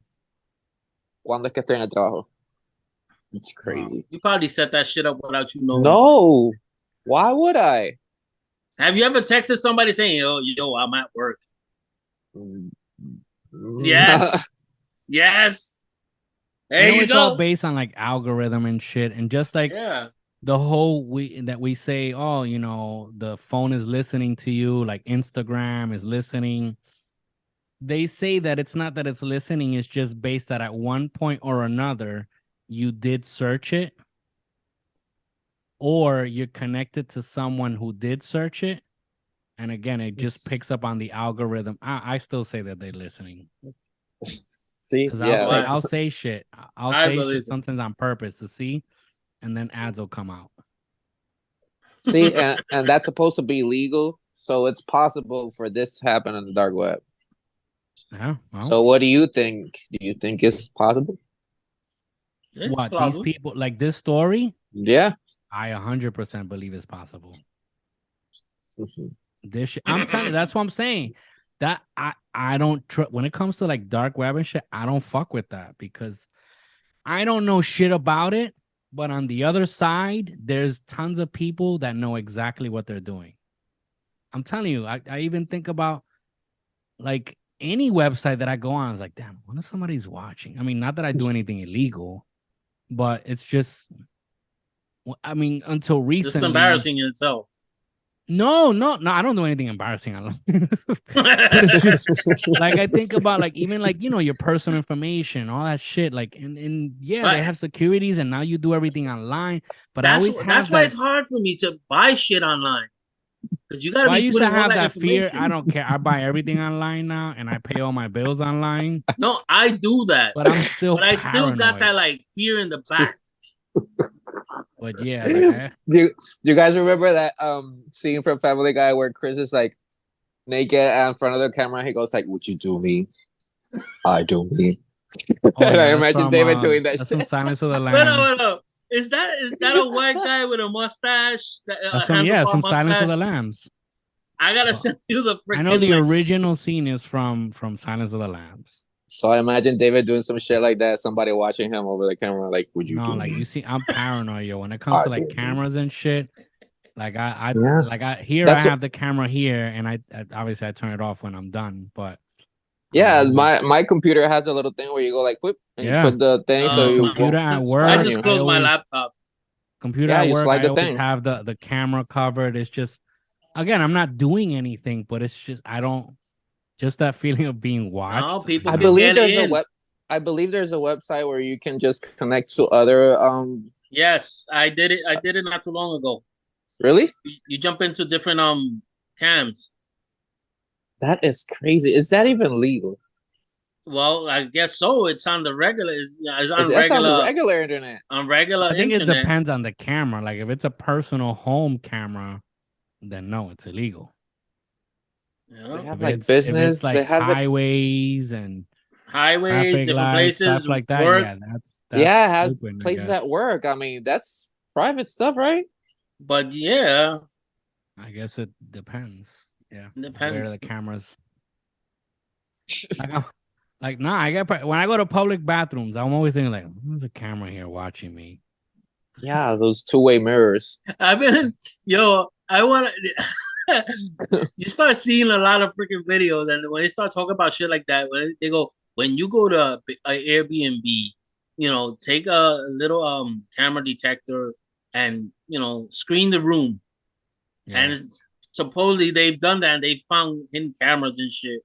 cuando es que estoy en el trabajo. It's crazy. You probably set that shit up without you knowing. No. Why would I? Have you ever texted somebody saying, yo, I'm at work? Yes. Yes. There you it's go. all based on like algorithm and shit, and just like the whole we say, the phone is listening to you, like Instagram is listening. They say that it's not that it's listening, it's just based that at one point or another you did search it, or you're connected to someone who did search it, And again, it just picks up on the algorithm. I still say that they're listening. See, Because yeah, I'll say shit. I'll I say believe shit it. sometimes on purpose to see, and then ads will come out. see, and that's supposed to be legal, so it's possible for this to happen on the dark web. Yeah. Well, So, what do you think? Do you think it's possible? It's what plausible. these people like this story? Yeah. I 100% believe it's possible. This shit, I'm telling you, that's what I'm saying. That I don't when it comes to like dark web and shit, I don't fuck with that because I don't know shit about it. But on the other side, there's tons of people that know exactly what they're doing. I'm telling you, I even think about like any website that I go on, I was like, damn, what if somebody's watching? I mean, not that I do anything illegal, but it's just, I mean, until Just recently. embarrassing in itself. No, I don't do anything embarrassing online. It's just, like I think about like even like your personal information, all that shit. Like and yeah, But they have securities, and now you do everything online. But I that's always have that's why that. it's hard for me to buy shit online because you gotta Well, I be used to putting all have that that fear. information. I don't care. I buy everything online now, and I pay all my bills online. No, I do that, But I'm still. but I still got paranoid. that like fear in the back. But yeah, like, Do you guys remember that scene from Family Guy where Chris is like naked in front of the camera? He goes like, "Would you do me? I do me." oh, And yeah, I that's imagine from, David doing that that's from shit. Silence of the Wait, Lambs. no. Is that a white guy with a mustache? That's from handlebar Silence of the mustache? Lambs. I gotta send you the freaking. I know the like, original scene is from Silence of the Lambs. So I imagine David doing some shit like that. Somebody watching him over the camera, like, "Would you No, do like me?" you see, I'm paranoid, yo. When it comes to like cameras and shit, like I That's have the camera here, and I obviously I turn it off when I'm done. But yeah. always, My computer has a little thing where you go like, "Whip," and you yeah, put the thing. So my you computer at I work, just you. closed my always laptop. computer Yeah, at you work. slide I the always thing. have the camera covered. It's just again, I'm not doing anything, but it's just I don't just that feeling of being watched. No, people I can believe get there's in. I believe there's a website where you can just connect to other Yes, I did it. I did it not too long ago. Really? You jump into different cams. That is crazy. Is that even legal? Well, I guess so. It's on the regular. It's on That's on the regular regular internet. on regular I think it internet. depends on the camera. Like if it's a personal home camera, then no, it's illegal. They Yeah. have If like it's business. like They have highways and Highways, traffic different lights, places, stuff like that, work. yeah, that's yeah, have stupid, I places guess. at work. I mean, that's private stuff, right? But yeah, I guess it depends. Yeah, depends. where the cameras. Like, nah, when I go to public bathrooms, I'm always thinking like, "There's a camera here watching me." Yeah, those two-way mirrors. I've been I want to. You start seeing a lot of freaking videos, and when they start talking about shit like that, when they go, when you go to a Airbnb, take a little camera detector and screen the room, Yeah. and supposedly they've done that and they found hidden cameras and shit.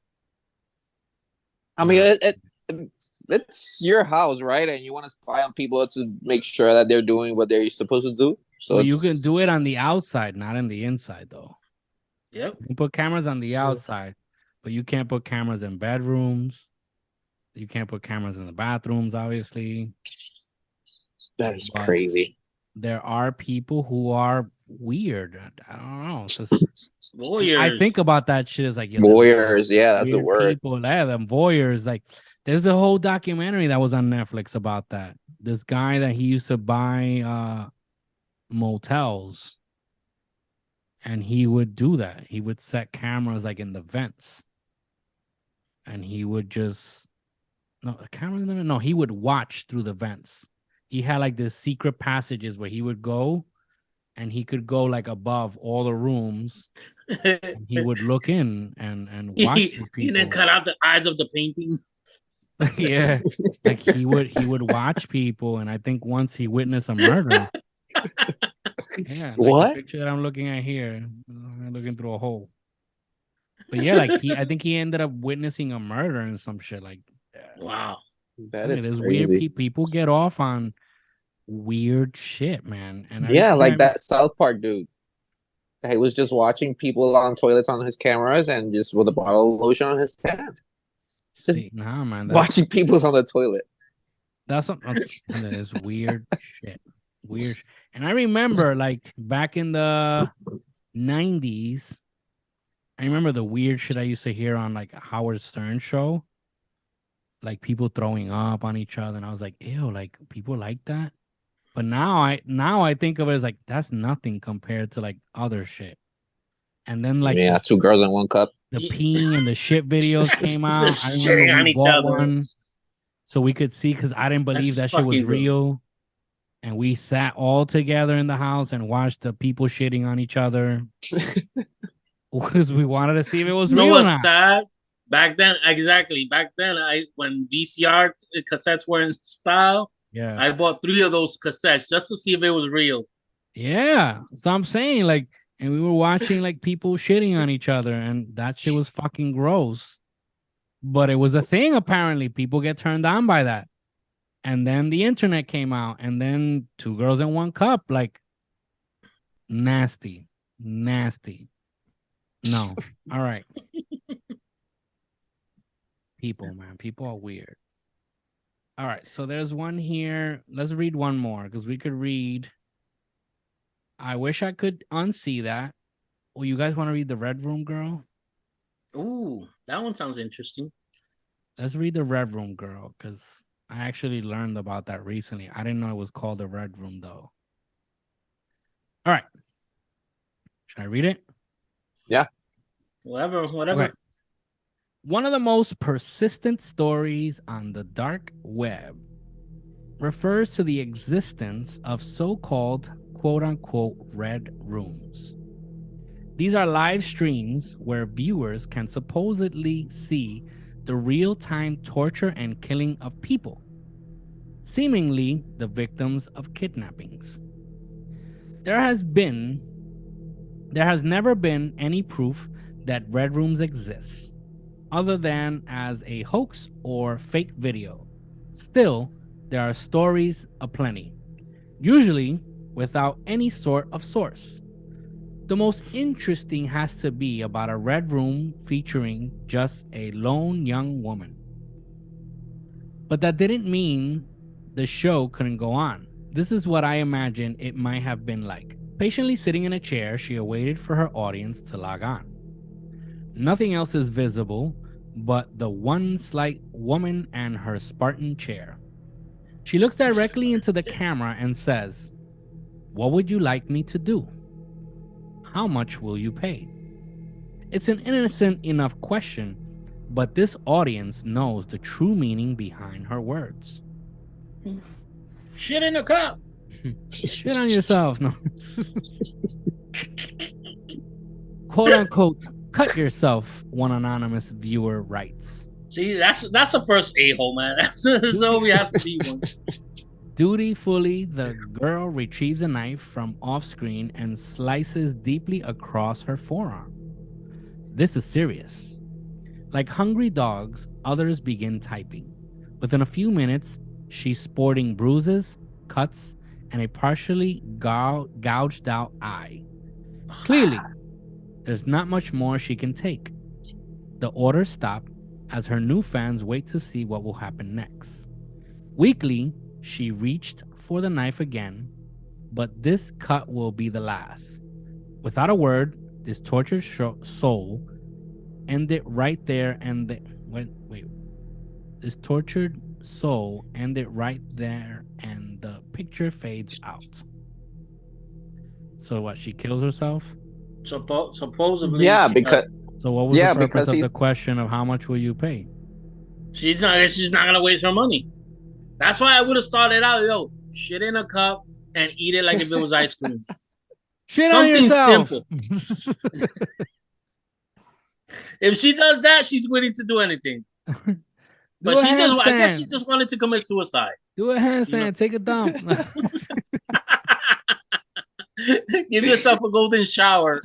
I mean, it's your house, right? And you want to spy on people to make sure that they're doing what they're supposed to do. So Well, you can do it on the outside, not in the inside, though. Yep. You can put cameras on the outside, but you can't put cameras in bedrooms. You can't put cameras in the bathrooms, obviously. That is But crazy. there are people who are weird. I don't know. It's just, Voyeurs. I think about that shit as like Voyeurs, yeah, that's the weird word. people, yeah, them voyeurs. Like, there's a whole documentary that was on Netflix about that. This guy that he used to buy motels, and he would do that. He would set cameras like in the vents, and he would just he would watch through the vents. He had like this secret passages where he would go, and he could go like above all the rooms. And he would look in and watch these people. He then cut out the eyes of the paintings. Yeah, like he would watch people, and I think once he witnessed a murder. Yeah, like What? the picture that I'm looking at here, I'm looking through a hole. But yeah, like I think he ended up witnessing a murder and some shit. Like, Wow, That is there's crazy. weird people get off on weird shit, man. And every Yeah, like time- that South Park dude. He was just watching people on toilets on his cameras and just with a bottle of lotion on his hand. Just nah, man. watching people on the toilet. That's something that is weird shit. Weird. And I remember, like, back in the 90s, I remember the weird shit I used to hear on, like, a Howard Stern show. Like, people throwing up on each other. And I was like, ew, like, people like that? But now I think of it as, like, that's nothing compared to, like, other shit. And then, like, yeah, 2 girls in 1 cup. the peeing and the shit videos came out. Just I remember shitting on we each bought other. one so we could see, because I didn't believe That's that shit was fucking gross. real. And we sat all together in the house and watched the people shitting on each other because we wanted to see if it was You know real or what's not. sad? Back then, exactly. Back then, when VCR cassettes were in style, Yeah. I bought 3 of those cassettes just to see if it was real. Yeah. So I'm saying, like, and we were watching, like, people shitting on each other, and that shit was fucking gross. But it was a thing, apparently. People get turned on by that. And then the internet came out, and then 2 girls in 1 cup. Like, nasty. Nasty. No. All right. People, man. People are weird. All right. So there's one here. Let's read one more, because we could read. I wish I could unsee that. Oh, you guys want to read the Red Room Girl? Ooh, that one sounds interesting. Let's read the Red Room Girl, because I actually learned about that recently. I didn't know it was called the Red Room, though. All right. Should I read it? Yeah. Whatever. Okay. One of the most persistent stories on the dark web refers to the existence of so-called quote-unquote red rooms. These are live streams where viewers can supposedly see the real-time torture and killing of people, seemingly the victims of kidnappings. There has never been any proof that red rooms exist, other than as a hoax or fake video. Still, there are stories aplenty, usually without any sort of source. The most interesting has to be about a red room featuring just a lone young woman. But that didn't mean the show couldn't go on. This is what I imagine it might have been like. Patiently sitting in a chair, she awaited for her audience to log on. Nothing else is visible but the one slight woman and her Spartan chair. She looks directly into the camera and says, "What would you like me to do? How much will you pay?" It's an innocent enough question, but this audience knows the true meaning behind her words. Shit in a cup. Shit on yourself. No. Quote unquote, cut yourself, one anonymous viewer writes. See, that's the first a-hole, man. That's always has to be one. Dutifully, the girl retrieves a knife from off screen and slices deeply across her forearm. This is serious. Like hungry dogs, others begin typing. Within a few minutes, she's sporting bruises, cuts, and a partially gouged out eye. Clearly, there's not much more she can take. The orders stop as her new fans wait to see what will happen next. Weakly, she reached for the knife again, but this cut will be the last. Without a word, this tortured soul ended right there and this tortured soul ended right there and the picture fades out. So what, she kills herself? Supposedly, Yeah, because So what was the purpose of the question of how much will you pay? she's not gonna waste her money. That's why I would have started out, shit in a cup and eat it like if it was ice cream. Shit Something on yourself. simple. If she does that, she's willing to do anything. But I guess she just wanted to commit suicide. Do a handstand, take a dump. Give yourself a golden shower.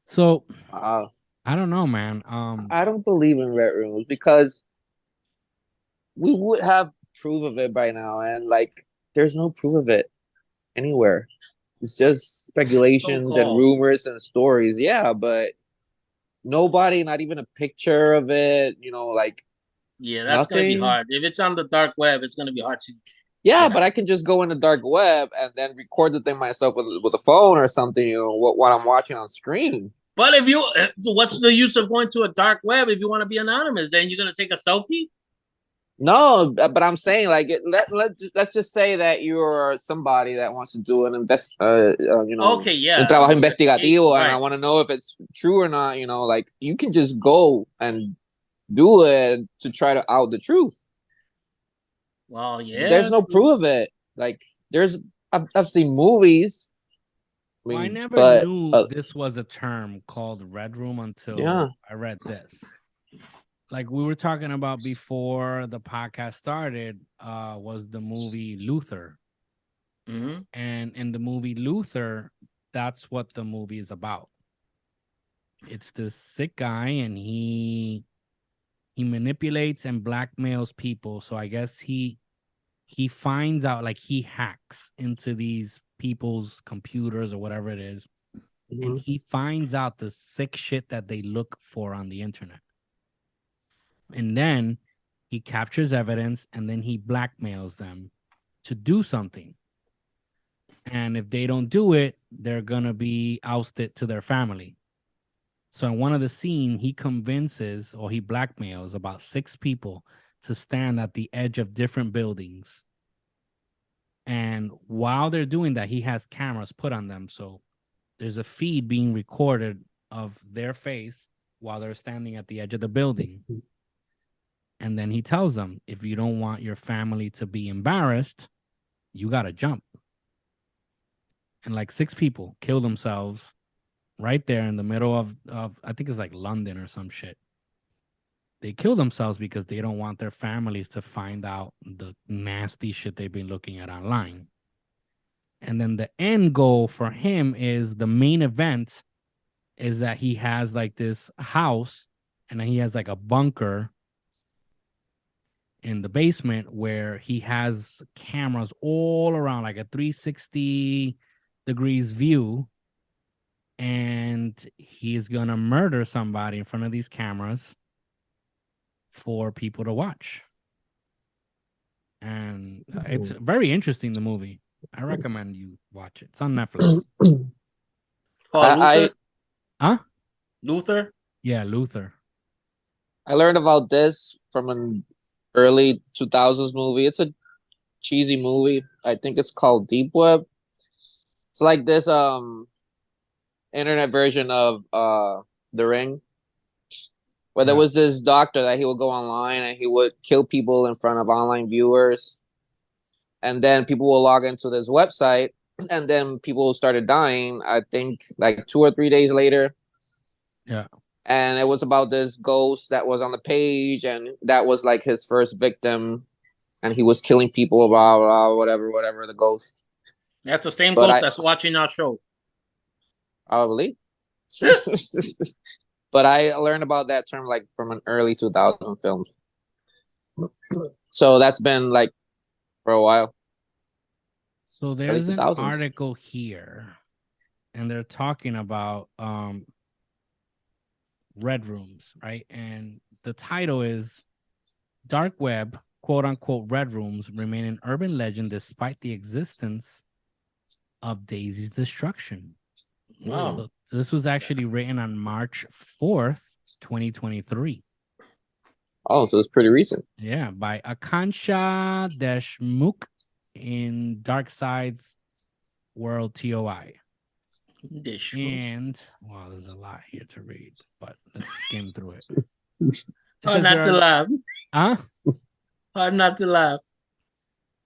So I don't know, man. I don't believe in red rooms because we would have proof of it by now, and like there's no proof of it anywhere. It's just speculations and So-called. rumors and stories. Yeah, but nobody, not even a picture of it. Like Yeah, that's gonna be nothing. hard. If it's on the dark web, it's gonna be hard to. Yeah, get but out. I can just go in the dark web and then record the thing myself with a phone or something. What I'm watching on screen. But if you, what's the use of going to a dark web if you want to be anonymous? Then you're gonna take a selfie. No, but I'm saying like let's just say that you're somebody that wants to do an Okay, yeah, un trabajo investigation, investigativo, and I right? want to know if it's true or not. Like you can just go and do it to try to out the truth. Well, There's yeah, no true. proof of it. Like I've seen movies. Well, I never But knew this was a term called Red Room until yeah. I read this. Like we were talking about before the podcast started, was the movie Luther. Mm-hmm. And in the movie Luther, that's what the movie is about. It's this sick guy, and he manipulates and blackmails people. So I guess he finds out, like he hacks into these people's computers or whatever it is, and he finds out the sick shit that they look for on the internet. And then he captures evidence, and then he blackmails them to do something. And if they don't do it, they're going to be ousted to their family. So in one of the scenes, he convinces, or he blackmails about 6 people to stand at the edge of different buildings. And while they're doing that, he has cameras put on them. So there's a feed being recorded of their face while they're standing at the edge of the building. And then he tells them, if you don't want your family to be embarrassed, you got to jump. And like 6 people kill themselves right there in the middle of I think it's like London or some shit. They kill themselves because they don't want their families to find out the nasty shit they've been looking at online. And then the end goal for him is, the main event is that he has like this house, and then he has like a bunker in the basement where he has cameras all around, like a 360 degrees view. And he's going to murder somebody in front of these cameras for people to watch. And it's very interesting, the movie. I recommend you watch it. It's on Netflix. Oh, Luther. Huh? Luther. Yeah, Luther. I learned about this from an early 2000s movie. It's a cheesy movie. I think it's called Deep Web. It's like this internet version of The Ring, where there was this doctor that he would go online and he would kill people in front of online viewers, and then people will log into this website, and then people started dying, I think like 2 or 3 days later. Yeah. And it was about this ghost that was on the page, and that was like his first victim, and he was killing people, blah blah, whatever the ghost. That's the same But ghost that's watching our show. Probably. But I learned about that term like from an early 2000 film. So that's been like for a while. So there's an 2000s. article here, and they're talking about red rooms, right? And the title is Dark Web, quote unquote, red rooms remain an urban legend despite the existence of Daisy's destruction. Wow. So this was actually written on March 4th, 2023. Oh, so it's pretty recent. Yeah, by Akansha Deshmukh in Dark Sides World TOI. And wow, there's a lot here to read, but let's skim through it. Hard not to laugh. Huh? Hard not to laugh.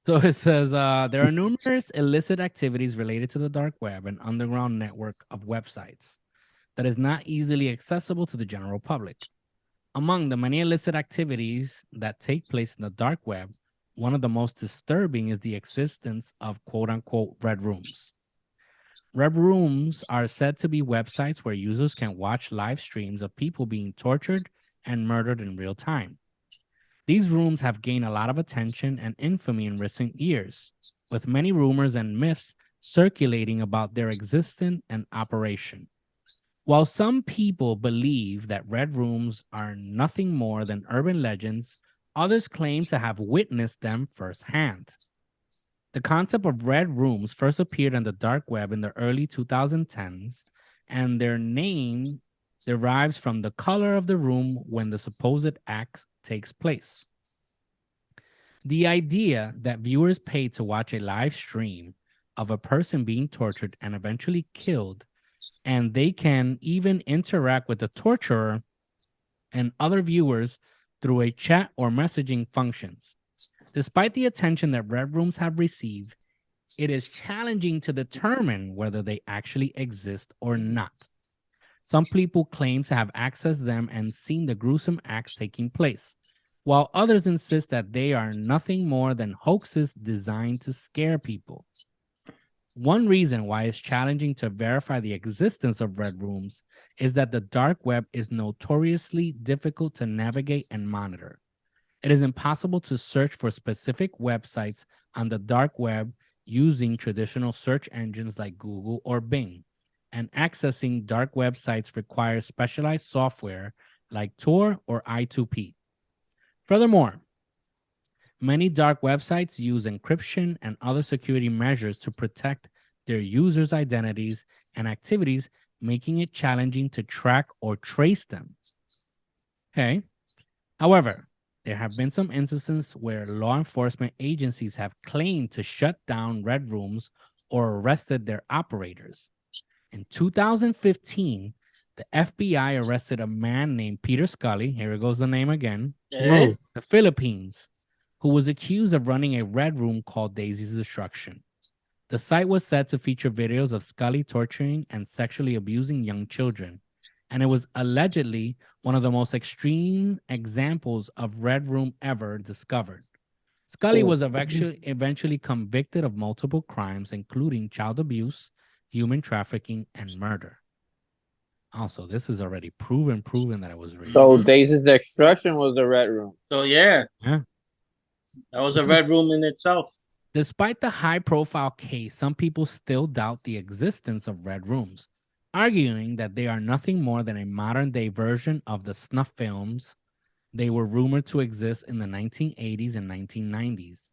So it says there are numerous illicit activities related to the dark web, an underground network of websites that is not easily accessible to the general public. Among the many illicit activities that take place in the dark web, one of the most disturbing is the existence of quote-unquote red rooms. Red rooms are said to be websites where users can watch live streams of people being tortured and murdered in real time. These rooms have gained a lot of attention and infamy in recent years, with many rumors and myths circulating about their existence and operation. While some people believe that red rooms are nothing more than urban legends, others claim to have witnessed them firsthand. The concept of red rooms first appeared on the dark web in the early 2010s, and their name derives from the color of the room when the supposed act takes place. The idea that viewers pay to watch a live stream of a person being tortured and eventually killed, and they can even interact with the torturer and other viewers through a chat or messaging functions. Despite the attention that red rooms have received, it is challenging to determine whether they actually exist or not. Some people claim to have accessed them and seen the gruesome acts taking place, while others insist that they are nothing more than hoaxes designed to scare people. One reason why it's challenging to verify the existence of red rooms is that the dark web is notoriously difficult to navigate and monitor. It is impossible to search for specific websites on the dark web using traditional search engines like Google or Bing, and accessing dark websites requires specialized software like Tor or I2P. Furthermore, many dark websites use encryption and other security measures to protect their users' identities and activities, making it challenging to track or trace them. Okay. However, there have been some instances where law enforcement agencies have claimed to shut down red rooms or arrested their operators. In 2015, the FBI arrested a man named Peter Scully, here goes the name again, the Philippines, who was accused of running a red room called Daisy's Destruction. The site was said to feature videos of Scully torturing and sexually abusing young children, and it was allegedly one of the most extreme examples of red room ever discovered. Scully was eventually convicted of multiple crimes, including child abuse, human trafficking, and murder. Also, this is already proven that it was real. So Daisy's Destruction was the red room. So yeah. Yeah. That was a red room in itself. Despite the high-profile case, some people still doubt the existence of red rooms, arguing that they are nothing more than a modern-day version of the snuff films they were rumored to exist in the 1980s and 1990s.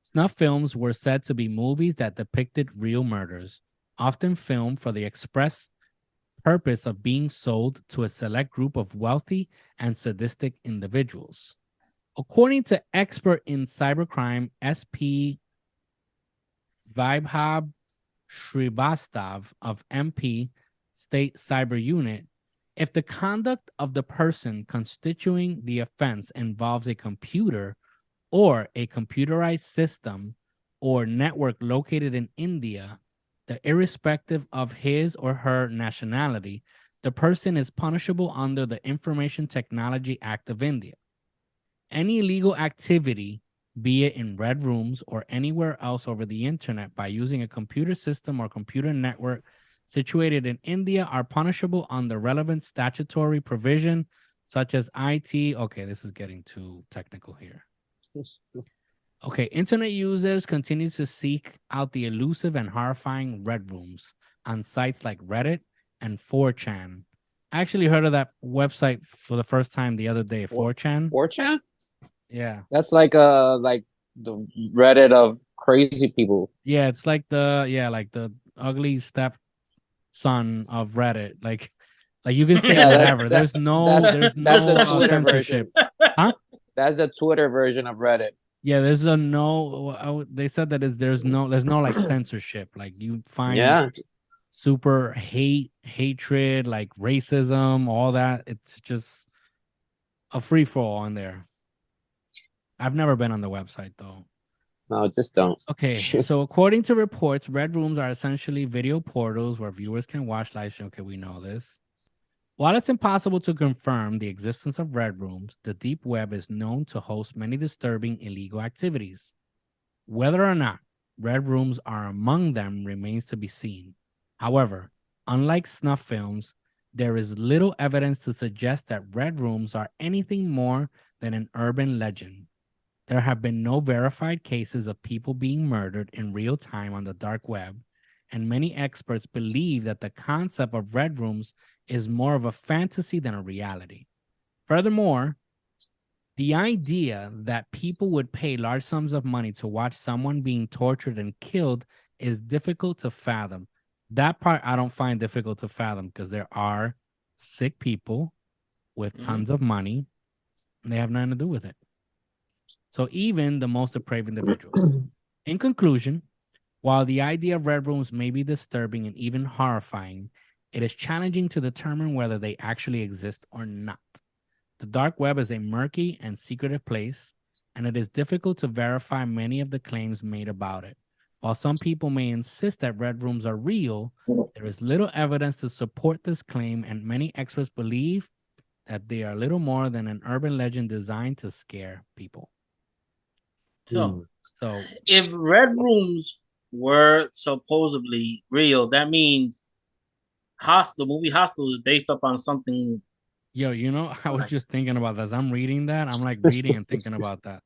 Snuff films were said to be movies that depicted real murders, often filmed for the express purpose of being sold to a select group of wealthy and sadistic individuals. According to expert in cybercrime SP Vaibhav Srivastava of MP State Cyber Unit, if the conduct of the person constituting the offense involves a computer or a computerized system or network located in India, irrespective of his or her nationality, the person is punishable under the Information Technology Act of India. Any illegal activity, be it in red rooms or anywhere else over the internet by using a computer system or computer network situated in India, are punishable under relevant statutory provision such as IT. Okay, this is getting too technical here. Okay, internet users continue to seek out the elusive and horrifying red rooms on sites like Reddit and 4chan. I actually heard of that website for the first time the other day, 4chan. 4chan? Yeah. That's like the Reddit of crazy people. Yeah, it's like the ugly stepson of Reddit. Like you can say whatever. There's no censorship. Huh? That's the Twitter version of Reddit. Yeah, there's they said that there's no like censorship. Like you find super hatred, like racism, all that. It's just a free for all on there. I've never been on the website though. No, just don't. Okay, so according to reports, red rooms are essentially video portals where viewers can watch live stream. Okay, we know this. While it's impossible to confirm the existence of red rooms, the deep web is known to host many disturbing illegal activities. Whether or not red rooms are among them remains to be seen. However, unlike snuff films, there is little evidence to suggest that red rooms are anything more than an urban legend. There have been no verified cases of people being murdered in real time on the dark web, and many experts believe that the concept of red rooms is more of a fantasy than a reality. Furthermore, the idea that people would pay large sums of money to watch someone being tortured and killed is difficult to fathom. That part I don't find difficult to fathom because there are sick people with tons of money and they have nothing to do with it. So even the most depraved individuals. In conclusion, while the idea of red rooms may be disturbing and even horrifying, it is challenging to determine whether they actually exist or not. The dark web is a murky and secretive place, and it is difficult to verify many of the claims made about it. While some people may insist that red rooms are real, there is little evidence to support this claim, and many experts believe that they are little more than an urban legend designed to scare people. So So if red rooms were supposedly real, that means the movie Hostel is based upon something. yo, I was just thinking about this. I'm reading that. I'm like reading and thinking about that.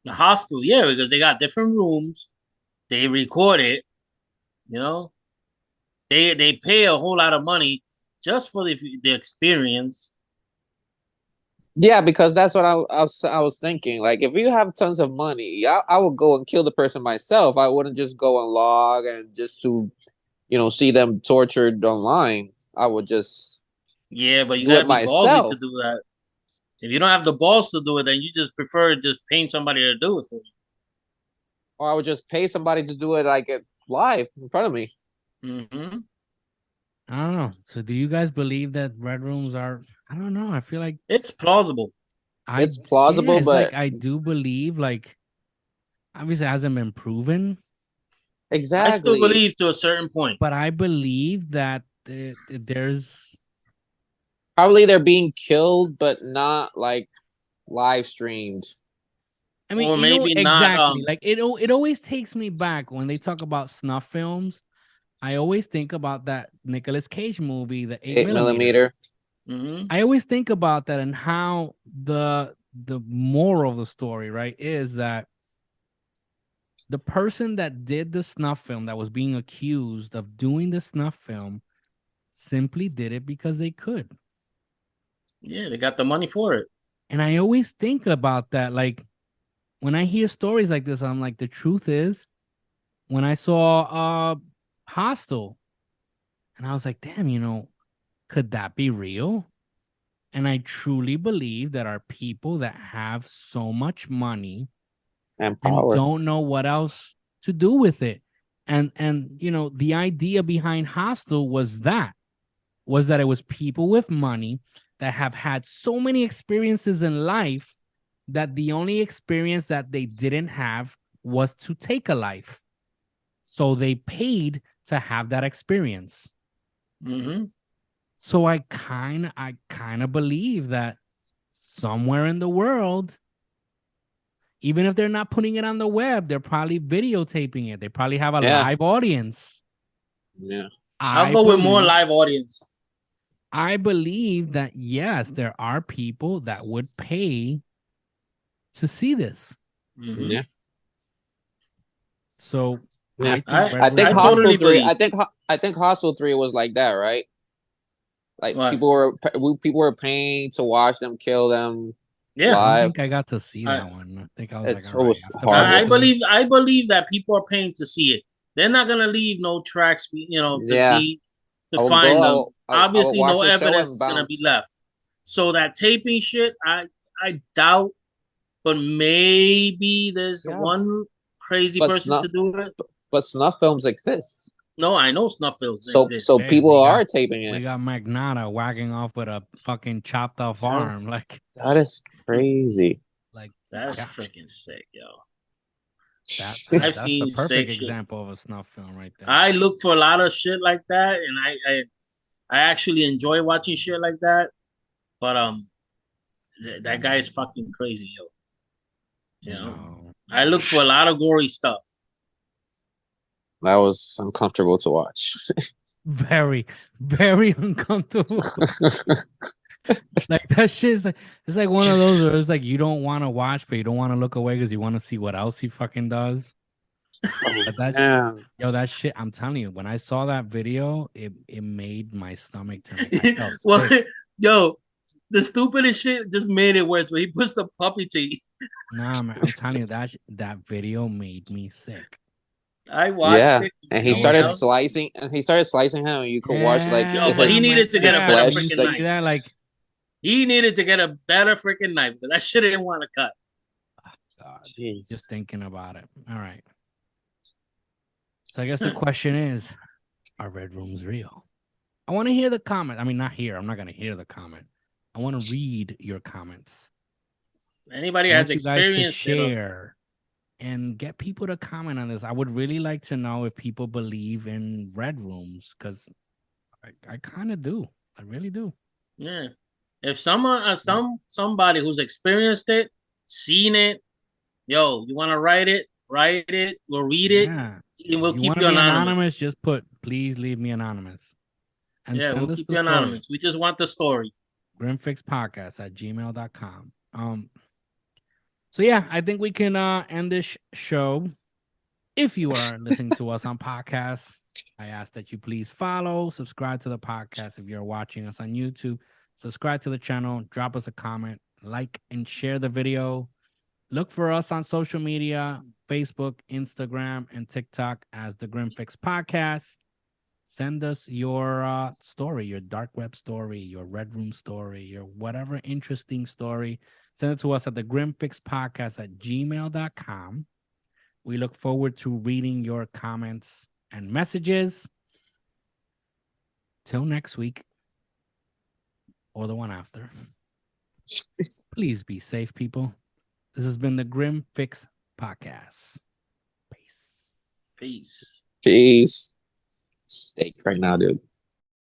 The Hostel, yeah, because they got different rooms. They record it, you know. They pay a whole lot of money just for the experience. Yeah, because that's what I was thinking. Like, if you have tons of money, I would go and kill the person myself. I wouldn't just go and log and just to, see them tortured online. I would just but you do gotta it be ballsy myself. to do that. If you don't have the balls to do it, then you just prefer just paying somebody to do it for you. Or I would just pay somebody to do it like live in front of me. Mm-hmm. I don't know. So do you guys believe that red rooms are? I don't know. I feel like it's plausible. It's plausible, it's but like I do believe, like, obviously it hasn't been proven. Exactly. I still believe to a certain point. But I believe that there's probably they're being killed, but not like live streamed. I mean, or maybe exactly. not. Like it always takes me back when they talk about snuff films. I always think about that Nicolas Cage movie, the 8mm. Mm-hmm. I always think about that and how the moral of the story, right, is that the person that did the snuff film, that was being accused of doing the snuff film, simply did it because they could. Yeah, they got the money for it. And I always think about that. Like, when I hear stories like this, I'm like, the truth is, when I saw Hostel, and I was like, damn, could that be real? And I truly believe that are people that have so much money and power and don't know what else to do with it. And the idea behind Hostel was that it was people with money that have had so many experiences in life that the only experience that they didn't have was to take a life. So they paid to have that experience. Mm-hmm. So I kind of believe that somewhere in the world, even if they're not putting it on the web, they're probably videotaping it. They probably have a live audience. Yeah. I'll go with more live audience. I believe that, yes, there are people that would pay to see this. Mm-hmm. Yeah. So yeah. I think I Hostel totally 3. believe. I think Hostel 3 was like that, right? Like what? people were paying to watch them kill them. Yeah, I don't live. think I got to see that one. I think I was It's like, all right. horrible. I believe that people are paying to see it. They're not gonna leave no tracks, to find them. Obviously, no evidence is gonna be left. So that taping shit, I doubt. But maybe there's one crazy person to do it. But snuff films exist. No, I know snuff films exist. So people are taping it. We got Magnata whacking off with a fucking chopped off arm. Like, that is crazy. Like, that's freaking sick, yo. That's the perfect example of a snuff film right there. I look for a lot of shit like that, and I actually enjoy watching shit like that. But that guy is fucking crazy, yo. You know, I look for a lot of gory stuff. That was uncomfortable to watch. Very, very uncomfortable. Like, that shit is like, it's like one of those where it's like you don't want to watch, but you don't want to look away because you want to see what else he fucking does. But that's Damn. yo, that shit. I'm telling you, when I saw that video, it made my stomach turn. I felt Well, sick. yo, the stupidest shit just made it worse. When he puts the puppy teeth. Nah, man, I'm telling you that video made me sick. I watched it. And he That started was slicing, him. And you could watch like Yo, but he man, needed to get his a better when flesh. you freaking see Like, knife. that, like, He needed to get a better freaking knife because that shit didn't want to cut. God, jeez. just thinking about it. All right. So I guess the question is, are red rooms real? I want to hear the comment. I mean, not here. I'm not going to hear the comment. I want to read your comments. Anybody I has want you guys to experience, you know, share and get people to comment on this. I would really like to know if people believe in red rooms because I kind of do. I really do. yeah. If someone, somebody who's experienced it, seen it, yo, you want to write it? Write it. We'll read it, Yeah. and we'll If you keep want you to be anonymous. just put, please leave me anonymous. And Yeah, send we'll us keep the you story. anonymous. We just want the story. grimfixpodcast@gmail.com. So yeah, I think we can end this show. If you are listening to us on podcasts, I ask that you please follow, subscribe to the podcast. If you're watching us on YouTube, subscribe to the channel, drop us a comment, like and share the video. Look for us on social media, Facebook, Instagram, and TikTok as the Grim Fix Podcast. Send us your story, your dark web story, your red room story, your whatever interesting story. Send it to us at the grimfixpodcast@gmail.com. We look forward to reading your comments and messages. Till next week or the one after. Please be safe, people. This has been the Grim Fix Podcast. Peace. Peace. Peace. Steak right now, dude.